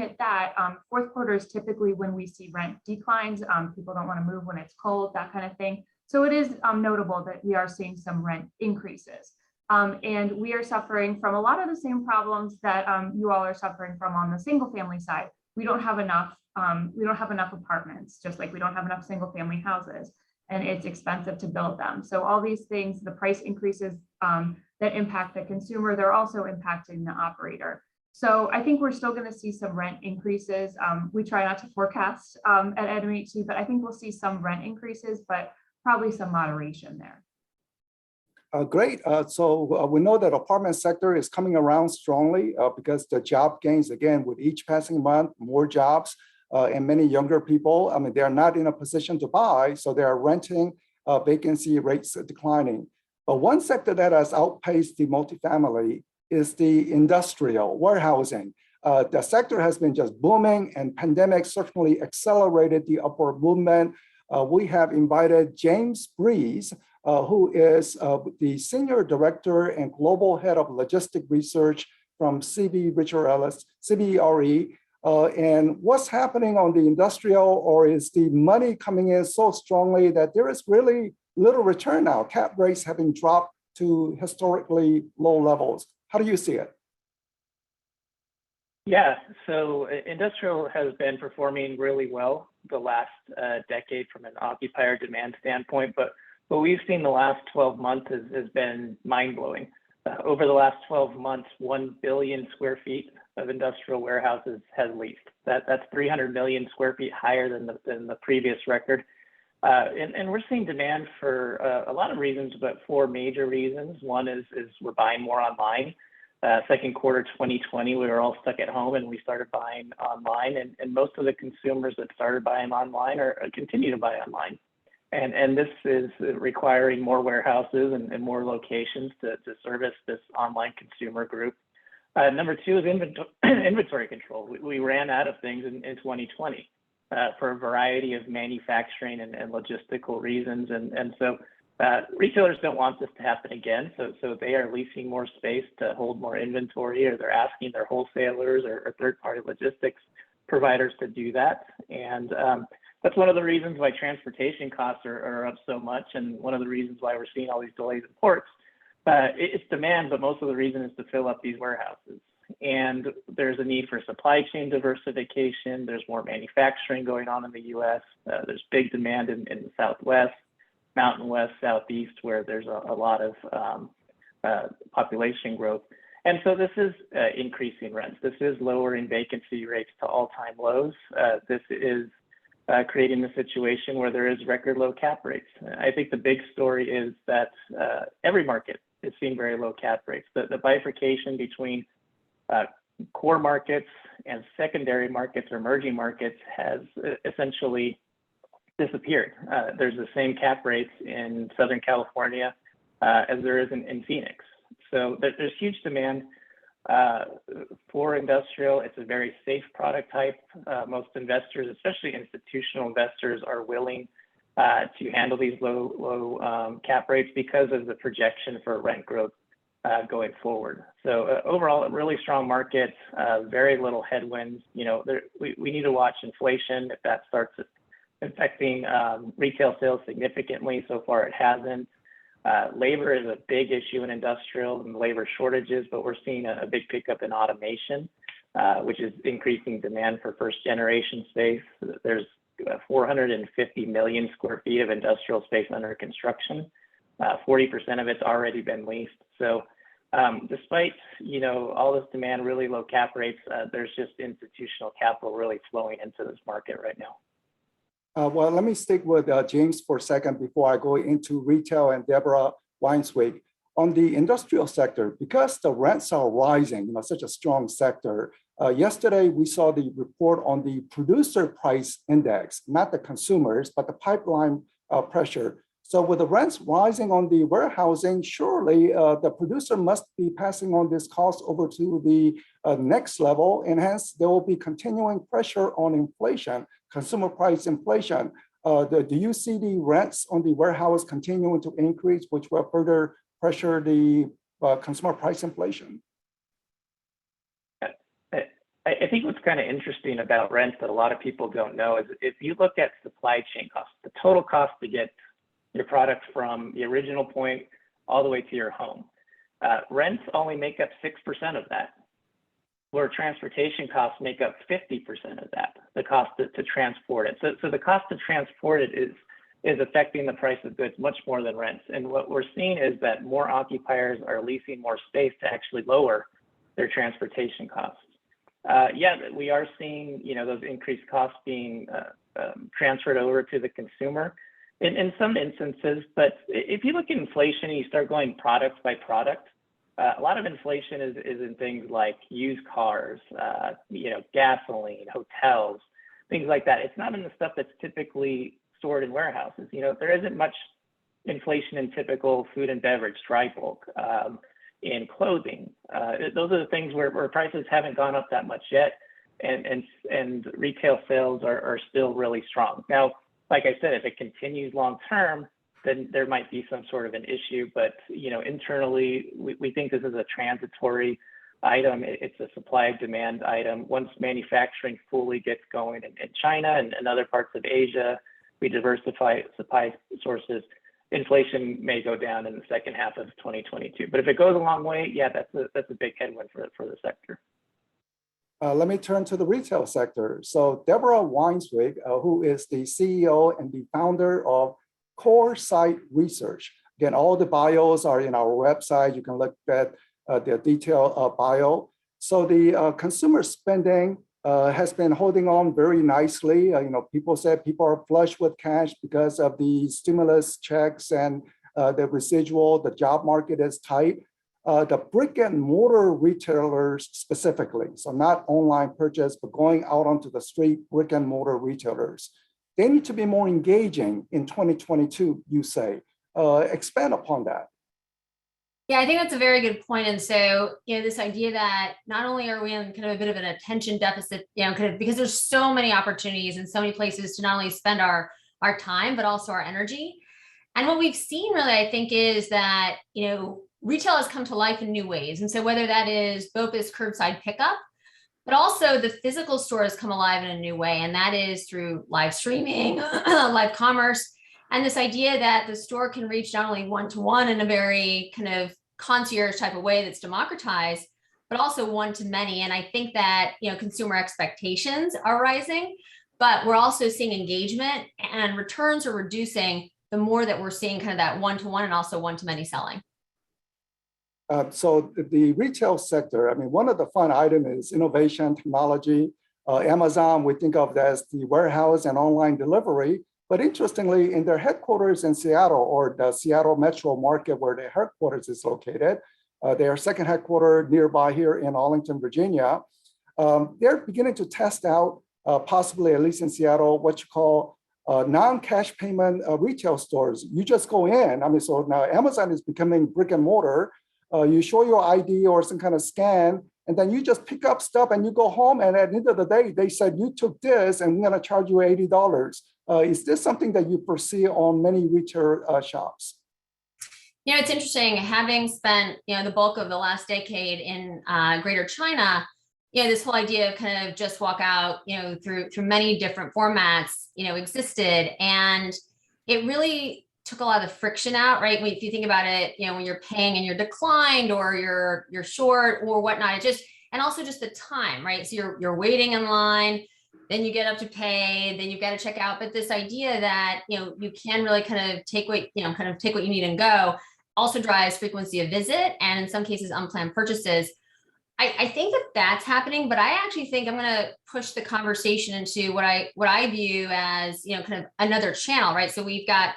at that, fourth quarter is typically when we see rent declines. People don't want to move when it's cold, that kind of thing. So it is notable that we are seeing some rent increases. And we are suffering from a lot of the same problems that you all are suffering from on the single family side. We don't have enough apartments, just like we don't have enough single family houses, and it's expensive to build them. So all these things, the price increases that impact the consumer, they're also impacting the operator. So I think we're still going to see some rent increases. We try not to forecast at NMHC, but I think we'll see some rent increases, but probably some moderation there. Great. So we know that apartment sector is coming around strongly because the job gains, again, with each passing month, more jobs and many younger people. I mean, they're not in a position to buy, so they are renting, vacancy rates declining. But one sector that has outpaced the multifamily is the industrial warehousing. The sector has been just booming, and pandemic certainly accelerated the upward movement. We have invited James Breeze, who is the Senior Director and Global Head of Logistic Research from CBRE. And what's happening on the industrial, or is the money coming in so strongly that there is really little return now? Cap rates having dropped to historically low levels. How do you see it? Yeah, so industrial has been performing really well the last decade from an occupier demand standpoint, but what we've seen the last 12 months has been mind-blowing. Over the last 12 months, 1 billion square feet of industrial warehouses has leased. That's 300 million square feet higher than the previous record. And we're seeing demand for a lot of reasons, but 4 major reasons. One is we're buying more online. Second quarter 2020, we were all stuck at home and we started buying online, and most of the consumers that started buying online continue to buy online. And this is requiring more warehouses and more locations to service this online consumer group. Number 2 is inventory control. We ran out of things in 2020 for a variety of manufacturing and logistical reasons. And so retailers don't want this to happen again. So they are leasing more space to hold more inventory, or they're asking their wholesalers or third-party logistics providers to do that. And that's one of the reasons why transportation costs are up so much, and one of the reasons why we're seeing all these delays in ports. It's demand, but most of the reason is to fill up these warehouses. And there's a need for supply chain diversification. There's more manufacturing going on in the US. There's big demand in the Southwest, Mountain West, Southeast, where there's a lot of population growth. And so this is increasing rents. This is lowering vacancy rates to all-time lows. This is creating a situation where there is record low cap rates. I think the big story is that every market is seeing very low cap rates. The bifurcation between core markets and secondary markets or emerging markets has essentially disappeared. There's the same cap rates in Southern California as there is in Phoenix. So there's huge demand for industrial. It's a very safe product type. Most investors, especially institutional investors, are willing to handle these low cap rates because of the projection for rent growth going forward. So overall, a really strong market, very little headwinds. You know, we need to watch inflation if that starts affecting retail sales significantly. So far, it hasn't. Labor is a big issue in industrial and labor shortages, but we're seeing a big pickup in automation, which is increasing demand for first generation space. There's 450 million square feet of industrial space under construction. 40% of it's already been leased. So despite, you know, all this demand, really low cap rates, there's just institutional capital really flowing into this market right now. Well, let me stick with James for a second before I go into retail and Deborah Weinswig. On the industrial sector, because the rents are rising, you know, such a strong sector, yesterday we saw the report on the producer price index, not the consumers, but the pipeline pressure. So with the rents rising on the warehousing, surely the producer must be passing on this cost over to the next level, and hence there will be continuing pressure on inflation, consumer price inflation. Do you see the rents on the warehouse continuing to increase, which will further pressure the consumer price inflation? I think what's kind of interesting about rents that a lot of people don't know is if you look at supply chain costs, the total cost to get your product from the original point all the way to your home, rents only make up 6% of that, where transportation costs make up 50% of that, the cost to transport it. So the cost to transport it is affecting the price of goods much more than rents. And what we're seeing is that more occupiers are leasing more space to actually lower their transportation costs. Yeah, we are seeing, you know, those increased costs being transferred over to the consumer in some instances. But if you look at inflation and you start going product by product, a lot of inflation is in things like used cars, you know, gasoline, hotels, things like that. It's not in the stuff that's typically stored in warehouses. You know, there isn't much inflation in typical food and beverage, dry bulk. in clothing. Those are the things where prices haven't gone up that much yet, and retail sales are still really strong. Now, like I said, if it continues long term, then there might be some sort of an issue. But internally, we think this is a transitory item. It's a supply demand item. Once manufacturing fully gets going in China and other parts of Asia, we diversify supply sources, inflation may go down in the second half of 2022. But if it goes a long way, yeah, that's a big headwind for the sector. Let me turn to the retail sector. So Deborah Weinswig, who is the CEO and the founder of Core Site Research. Again, all the bios are in our website. You can look at their detailed bio. So the consumer spending has been holding on very nicely. People said people are flush with cash because of the stimulus checks and the residual. The job market is tight. The brick and mortar retailers specifically, so not online purchase, but going out onto the street, brick and mortar retailers, they need to be more engaging in 2022, you say. Expand upon that. Yeah, I think that's a very good point. And so, this idea that not only are we in kind of a bit of an attention deficit, kind of because there's so many opportunities and so many places to not only spend our time, but also our energy. And what we've seen really, I think, is that, retail has come to life in new ways. And so whether that is BOPUS curbside pickup, but also the physical store has come alive in a new way. And that is through live streaming, live commerce, and this idea that the store can reach not only one-to-one in a very kind of concierge type of way that's democratized, but also one-to-many. And I think that, consumer expectations are rising, but we're also seeing engagement and returns are reducing the more that we're seeing kind of that one-to-one and also one-to-many selling. So the retail sector, one of the fun items is innovation, technology. Amazon, we think of as the warehouse and online delivery. But interestingly, in their headquarters in Seattle, or the Seattle metro market where their headquarters is located, their second headquarters nearby here in Arlington, Virginia, they're beginning to test out, possibly at least in Seattle, what you call non-cash payment retail stores. You just go in. So now Amazon is becoming brick and mortar. You show your ID or some kind of scan, and then you just pick up stuff and you go home. And at the end of the day, they said, you took this and we're going to charge you $80. Is this something that you foresee on many retail shops? It's interesting, having spent, the bulk of the last decade in Greater China, this whole idea of kind of just walk out, through many different formats, existed. And it really took a lot of the friction out, right? If you think about it, when you're paying and you're declined or you're short or whatnot, and also just the time, right? So you're waiting in line, then you get up to pay, then you've got to check out. But this idea that, you can really kind of take what you need and go also drives frequency of visit and in some cases unplanned purchases. I think that's happening, but I actually think I'm going to push the conversation into what I view as, kind of another channel, right? So we've got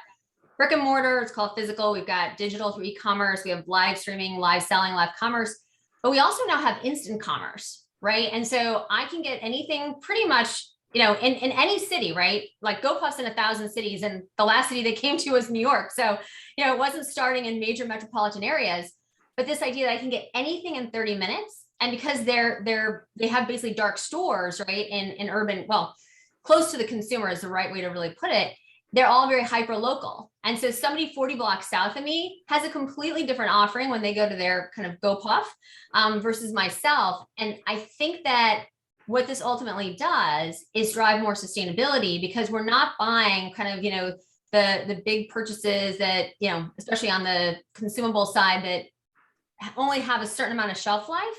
brick and mortar, it's called physical. We've got digital through e-commerce. We have live streaming, live selling, live commerce, but we also now have instant commerce, right? And so I can get anything pretty much, in any city, right? Like GoPuff's in 1,000 cities, and the last city they came to was New York. So, it wasn't starting in major metropolitan areas, but this idea that I can get anything in 30 minutes, and because they have basically dark stores, right? In urban, close to the consumer is the right way to really put it. They're all very hyper local. And so somebody 40 blocks south of me has a completely different offering when they go to their kind of GoPuff versus myself. And I think that what this ultimately does is drive more sustainability, because we're not buying kind of, the big purchases that, especially on the consumable side that only have a certain amount of shelf life.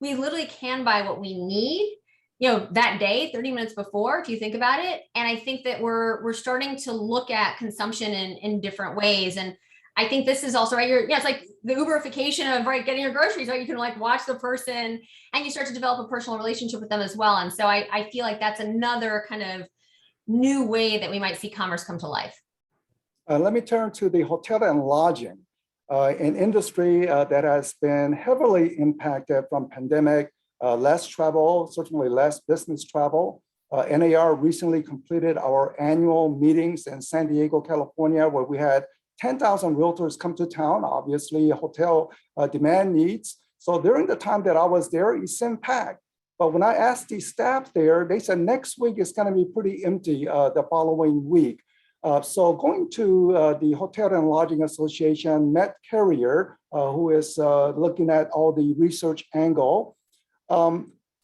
We literally can buy what we need, that day, 30 minutes before, if you think about it. And I think that we're starting to look at consumption in different ways. And I think this is also, right, it's like the Uberification of, right, getting your groceries, right? You can like watch the person and you start to develop a personal relationship with them as well. And so I feel like that's another kind of new way that we might see commerce come to life. Let me turn to the hotel and lodging, an industry that has been heavily impacted from pandemic. Less travel, certainly less business travel. NAR recently completed our annual meetings in San Diego, California, where we had 10,000 realtors come to town, obviously hotel demand needs. So during the time that I was there, it seemed packed. But when I asked the staff there, they said next week is going to be pretty empty the following week. So going to the Hotel and Lodging Association, Matt Carrier, who is looking at all the research angle,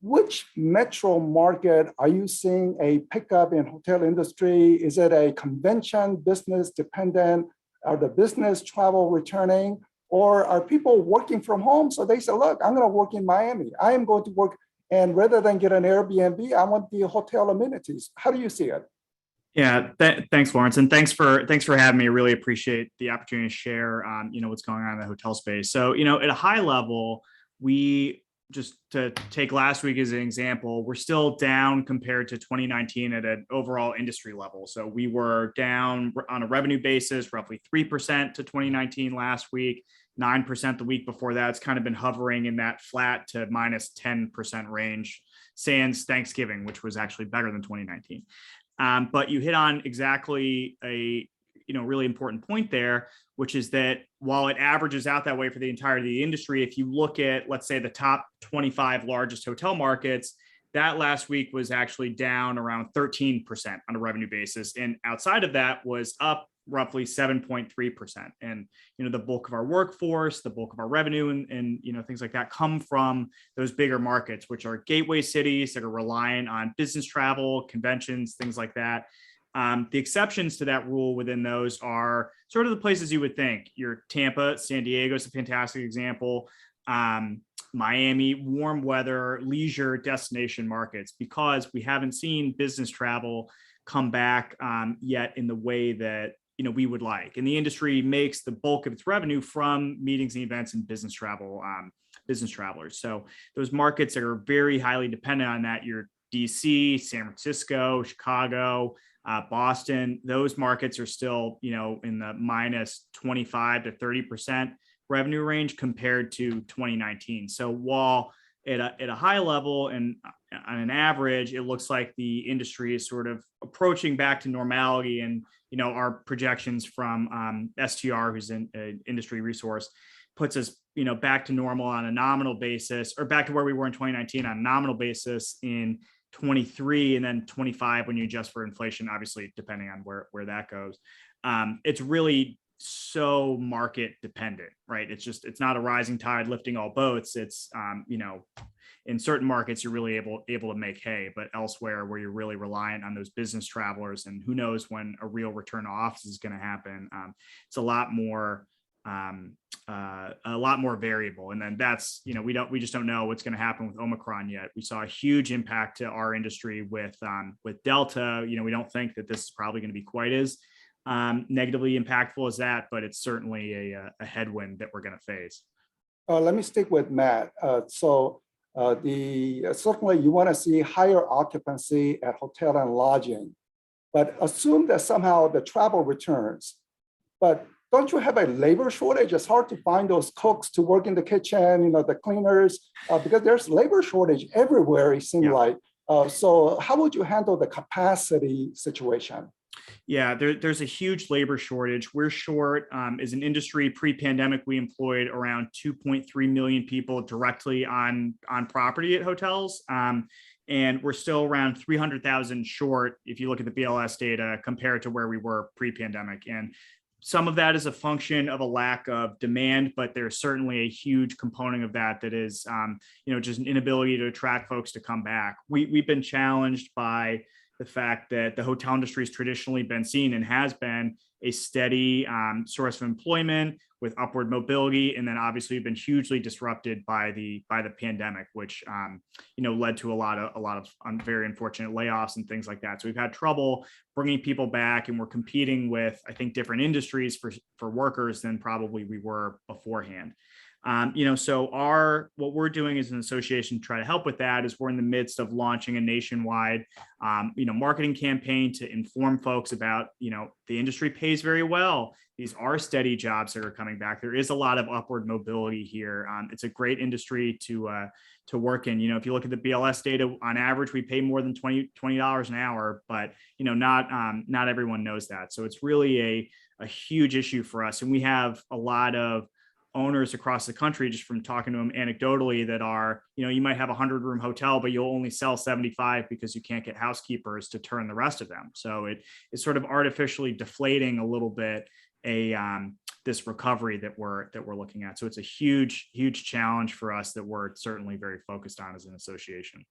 which metro market are you seeing a pickup in hotel industry? Is it a convention business dependent? Are the business travel returning? Or are people working from home? So they say, look, I'm going to work in Miami. I am going to work, and rather than get an Airbnb, I want the hotel amenities. How do you see it? Yeah, thanks, Lawrence, and thanks for having me. I really appreciate the opportunity to share, what's going on in the hotel space. So, at a high level, we just to take last week as an example, we're still down compared to 2019 at an overall industry level. So we were down on a revenue basis, roughly 3% to 2019 last week, 9% the week before that. It's kind of been hovering in that flat to minus 10% range, sans Thanksgiving, which was actually better than 2019. But you hit on exactly a really important point there, which is that while it averages out that way for the entirety of the industry, if you look at, let's say, the top 25 largest hotel markets, that last week was actually down around 13% on a revenue basis. And outside of that was up roughly 7.3%. And, the bulk of our workforce, the bulk of our revenue and things like that come from those bigger markets, which are gateway cities that are reliant on business travel, conventions, things like that. The exceptions to that rule within those are sort of the places you would think. Your Tampa, San Diego is a fantastic example. Miami, warm weather, leisure destination markets, because we haven't seen business travel come back yet in the way that we would like. And the industry makes the bulk of its revenue from meetings and events and business travel, business travelers. So those markets that are very highly dependent on that, your DC, San Francisco, Chicago, Boston, those markets are still, in the minus 25 to 30% revenue range compared to 2019. So while at a high level and on an average, it looks like the industry is sort of approaching back to normality. And, our projections from STR, who's an industry resource, puts us, back to normal on a nominal basis, or back to where we were in 2019 on a nominal basis in 23, and then 25 when you adjust for inflation, obviously, depending on where that goes. It's really so market dependent, right? It's not a rising tide lifting all boats. It's, in certain markets, you're really able to make hay, but elsewhere where you're really reliant on those business travelers, and who knows when a real return to office is going to happen. It's a lot more variable. And then that's, we just don't know what's going to happen with Omicron yet. We saw a huge impact to our industry with Delta. We don't think that this is probably going to be quite as negatively impactful as that, but it's certainly a headwind that we're going to face. Let me stick with Matt. Certainly you want to see higher occupancy at hotel and lodging, but assume that somehow the travel returns. But don't you have a labor shortage? It's hard to find those cooks to work in the kitchen, the cleaners, because there's labor shortage everywhere, it seems like. So how would you handle the capacity situation? Yeah, there's a huge labor shortage. We're short. As an industry, pre-pandemic, we employed around 2.3 million people directly on property at hotels. And we're still around 300,000 short if you look at the BLS data compared to where we were pre-pandemic. And some of that is a function of a lack of demand, but there's certainly a huge component of that is, just an inability to attract folks to come back. We've been challenged by the fact that the hotel industry has traditionally been seen and has been a steady source of employment with upward mobility, and then obviously been hugely disrupted by the pandemic, which led to a lot of very unfortunate layoffs and things like that. So we've had trouble bringing people back, and we're competing with, I think, different industries for workers than probably we were beforehand. So what we're doing as an association to try to help with that is we're in the midst of launching a nationwide, marketing campaign to inform folks about, the industry pays very well. These are steady jobs that are coming back. There is a lot of upward mobility here. It's a great industry to work in. If you look at the BLS data, on average, we pay more than $20 an hour, but, not everyone knows that. So it's really a huge issue for us. And we have a lot of owners across the country, just from talking to them anecdotally, that are, you might have a 100-room hotel, but you'll only sell 75 because you can't get housekeepers to turn the rest of them. So it's sort of artificially deflating a little bit this recovery that we're looking at. So it's a huge challenge for us that we're certainly very focused on as an association.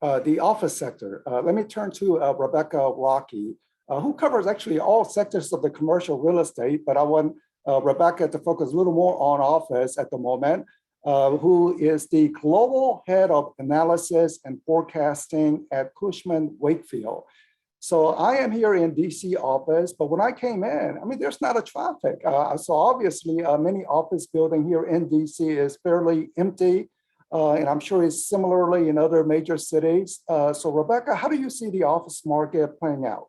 The office sector. Let me turn to Rebecca Rocky, who covers actually all sectors of the commercial real estate, but I want Rebecca to focus a little more on office at the moment, who is the Global Head of Analysis and Forecasting at Cushman Wakefield. So I am here in DC office, but when I came in, I mean, there's not a traffic. So obviously many office building here in DC is fairly empty. And I'm sure it's similarly in other major cities. So Rebecca, how do you see the office market playing out?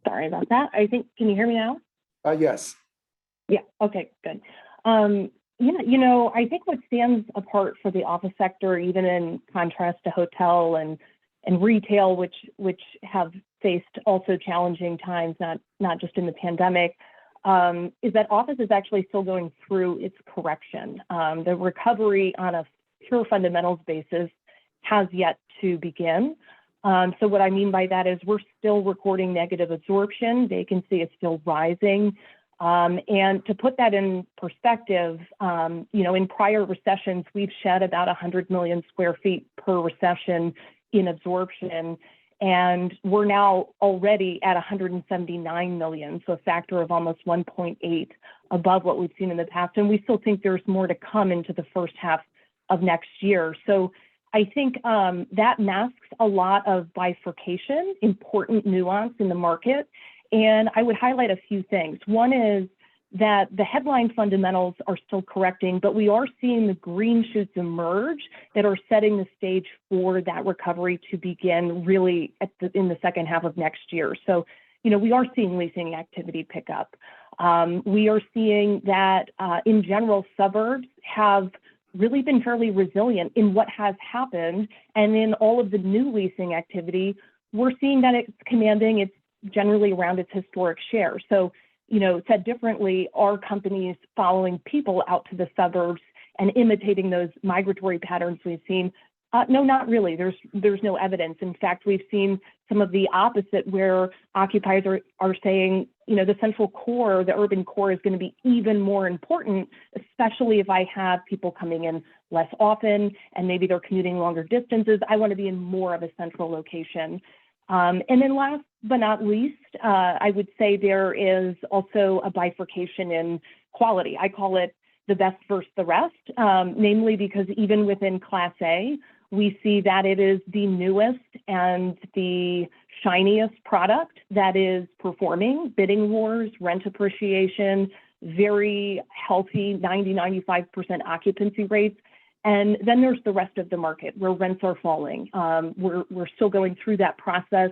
Sorry about that. I think, can you hear me now? Yes. Yeah, okay, good. I think what stands apart for the office sector, even in contrast to hotel and retail, which have faced also challenging times, not just in the pandemic, is that office is actually still going through its correction. The recovery on a pure fundamentals basis has yet to begin. So what I mean by that is we're still recording negative absorption. Vacancy is still rising. And to put that in perspective, in prior recessions, we've shed about 100 million square feet per recession in absorption. And we're now already at 179 million, so a factor of almost 1.8 above what we've seen in the past. And we still think there's more to come into the first half of next year. So I think that masks a lot of bifurcation, important nuance in the market. And I would highlight a few things. One is that the headline fundamentals are still correcting, but we are seeing the green shoots emerge that are setting the stage for that recovery to begin really in the second half of next year. So, we are seeing leasing activity pick up. We are seeing that in general, suburbs have really been fairly resilient in what has happened. And in all of the new leasing activity, we're seeing that it's commanding its generally around its historic share. So, said differently, are companies following people out to the suburbs and imitating those migratory patterns we've seen? No, not really. There's no evidence. In fact, we've seen some of the opposite, where occupiers are saying, the central core, the urban core, is going to be even more important, especially if I have people coming in less often and maybe they're commuting longer distances. I want to be in more of a central location. And then last but not least, I would say there is also a bifurcation in quality. I call it the best versus the rest, namely because even within Class A, we see that it is the newest and the shiniest product that is performing. Bidding wars, rent appreciation, very healthy 90-95% occupancy rates. And then there's the rest of the market where rents are falling. We're still going through that process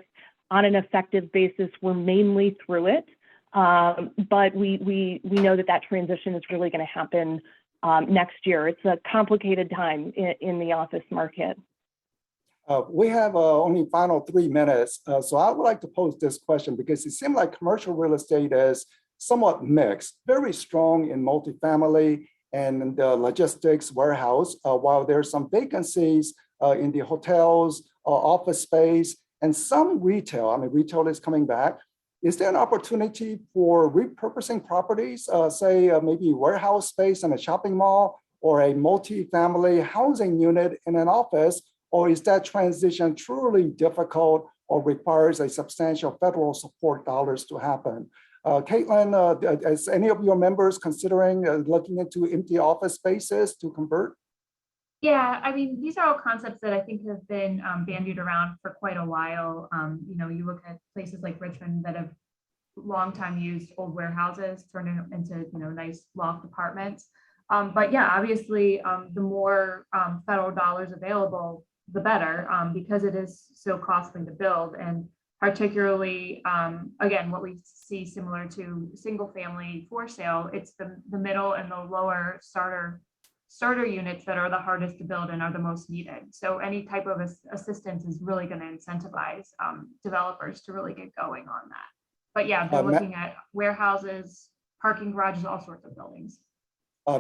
on an effective basis. We're mainly through it, but we know that transition is really going to happen next year. It's a complicated time in the office market. We have only final 3 minutes, so I would like to pose this question because it seems like commercial real estate is somewhat mixed, very strong in multifamily and the logistics warehouse, while there's some vacancies in the hotels, office space, and some retail. I mean, retail is coming back. Is there an opportunity for repurposing properties, say maybe warehouse space in a shopping mall or a multi-family housing unit in an office, or is that transition truly difficult or requires a substantial federal support dollars to happen? Caitlin, is any of your members considering looking into empty office spaces to convert? Yeah, I mean, these are all concepts that I think have been bandied around for quite a while. You look at places like Richmond that have long time used old warehouses, turning them into nice loft apartments. But yeah, obviously, the more federal dollars available, the better, because it is so costly to build. And particularly, again, what we see similar to single family for sale, it's the middle and the lower starter units that are the hardest to build and are the most needed. So any type of assistance is really going to incentivize developers to really get going on that. But yeah, they're looking at warehouses, parking garages, all sorts of buildings.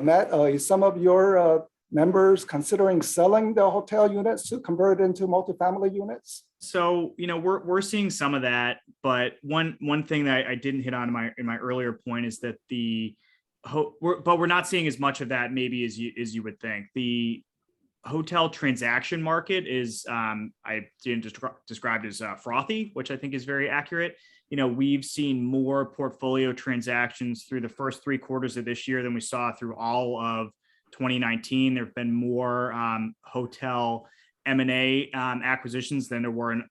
Matt, is some of your members considering selling the hotel units to convert into multifamily units? So, we're seeing some of that, but one thing that I didn't hit on in my earlier point is that we're not seeing as much of that maybe as you would think. The hotel transaction market is I didn't describe as frothy, which I think is very accurate. We've seen more portfolio transactions through the first 3 quarters of this year than we saw through all of 2019. There have been more hotel M&A acquisitions than there were in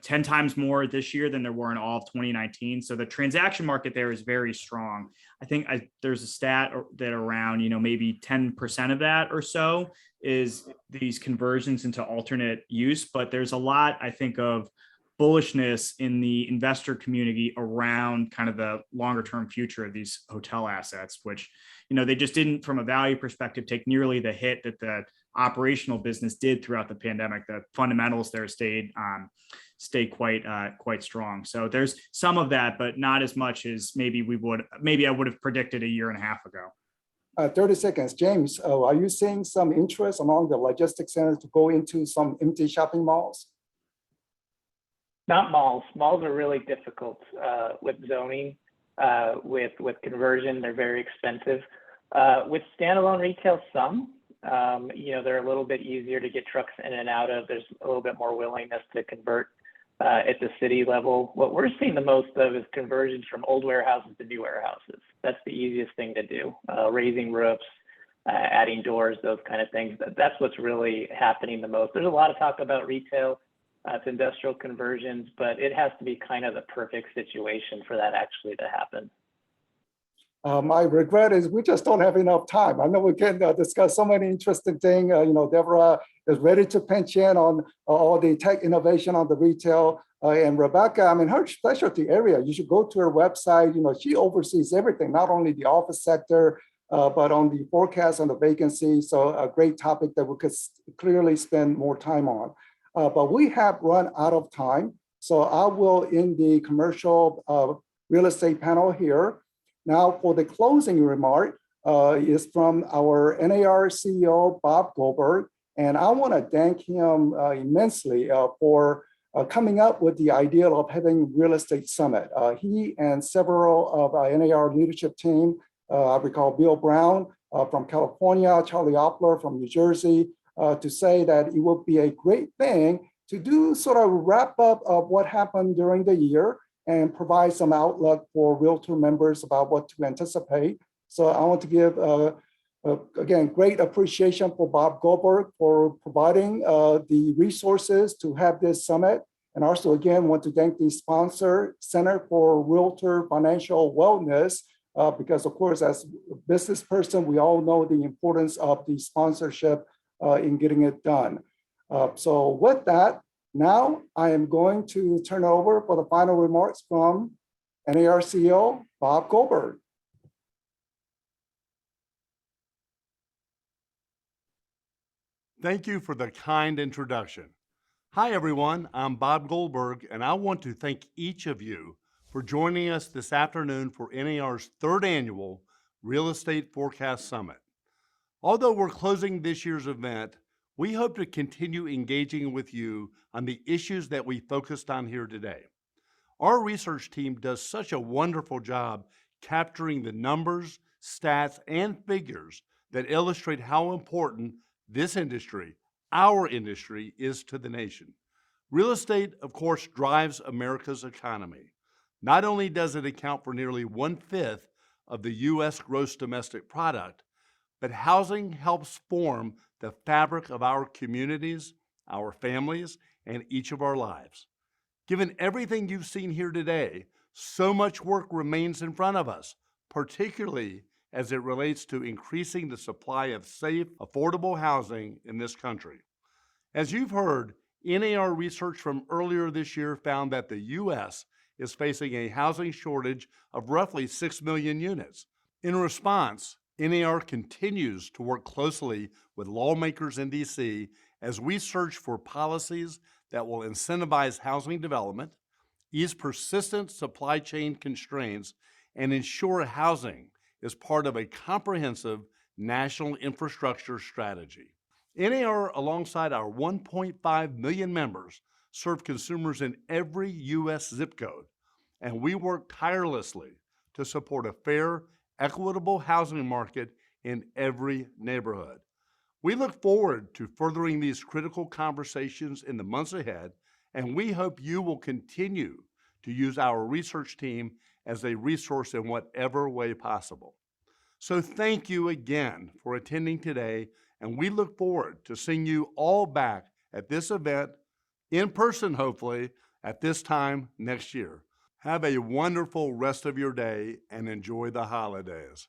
10 times more this year than there were in all of 2019. So the transaction market there is very strong. I think there's a stat that around, maybe 10% of that or so is these conversions into alternate use. But there's a lot, I think, of bullishness in the investor community around kind of the longer term future of these hotel assets, which, they just didn't, from a value perspective, take nearly the hit that the operational business did throughout the pandemic. The fundamentals there stayed quite strong. So there's some of that, but not as much as maybe I would have predicted a year and a half ago. 30 seconds. James, are you seeing some interest among the logistics centers to go into some empty shopping malls? Not malls. Malls are really difficult with zoning, with conversion. They're very expensive. With standalone retail, some. They're a little bit easier to get trucks in and out of. There's a little bit more willingness to convert at the city level. What we're seeing the most of is conversions from old warehouses to new warehouses. That's the easiest thing to do. Raising roofs, adding doors, those kind of things. That's what's really happening the most. There's a lot of talk about retail to industrial conversions, but it has to be kind of the perfect situation for that actually to happen. My regret is we just don't have enough time. I know we can discuss so many interesting things. Deborah is ready to pinch in on all the tech innovation on the retail. And Rebecca, her specialty area, you should go to her website. She oversees everything, not only the office sector, but on the forecast on the vacancy. So a great topic that we could clearly spend more time on. But we have run out of time. So I will end the commercial real estate panel here. Now, for the closing remark is from our NAR CEO, Bob Goldberg. And I want to thank him immensely for coming up with the idea of having real estate summit. He and several of our NAR leadership team, I recall Bill Brown from California, Charlie Oppler from New Jersey, to say that it would be a great thing to do sort of wrap up of what happened during the year and provide some outlook for Realtor members about what to anticipate. So I want to give, again, great appreciation for Bob Goldberg for providing the resources to have this summit. And also, again, want to thank the sponsor, Center for Realtor Financial Wellness, because of course, as a business person, we all know the importance of the sponsorship in getting it done. So with that, now I am going to turn over for the final remarks from NAR CEO, Bob Goldberg. Thank you for the kind introduction. Hi, everyone. I'm Bob Goldberg, and I want to thank each of you for joining us this afternoon for NAR's 3rd annual Real Estate Forecast Summit. Although we're closing this year's event, we hope to continue engaging with you on the issues that we focused on here today. Our research team does such a wonderful job capturing the numbers, stats, and figures that illustrate how important this industry, our industry, is to the nation. Real estate, of course, drives America's economy. Not only does it account for nearly 1/5 of the U.S. gross domestic product, but housing helps form the fabric of our communities, our families, and each of our lives. Given everything you've seen here today, so much work remains in front of us, particularly as it relates to increasing the supply of safe, affordable housing in this country. As you've heard, NAR research from earlier this year found that the U.S. is facing a housing shortage of roughly 6 million units. In response, NAR continues to work closely with lawmakers in DC as we search for policies that will incentivize housing development, ease persistent supply chain constraints, and ensure housing is part of a comprehensive national infrastructure strategy. NAR, alongside our 1.5 million members, serve consumers in every U.S. zip code, and we work tirelessly to support a fair, equitable housing market in every neighborhood. We look forward to furthering these critical conversations in the months ahead, and we hope you will continue to use our research team as a resource in whatever way possible. So thank you again for attending today, and we look forward to seeing you all back at this event, in person hopefully, at this time next year. Have a wonderful rest of your day and enjoy the holidays.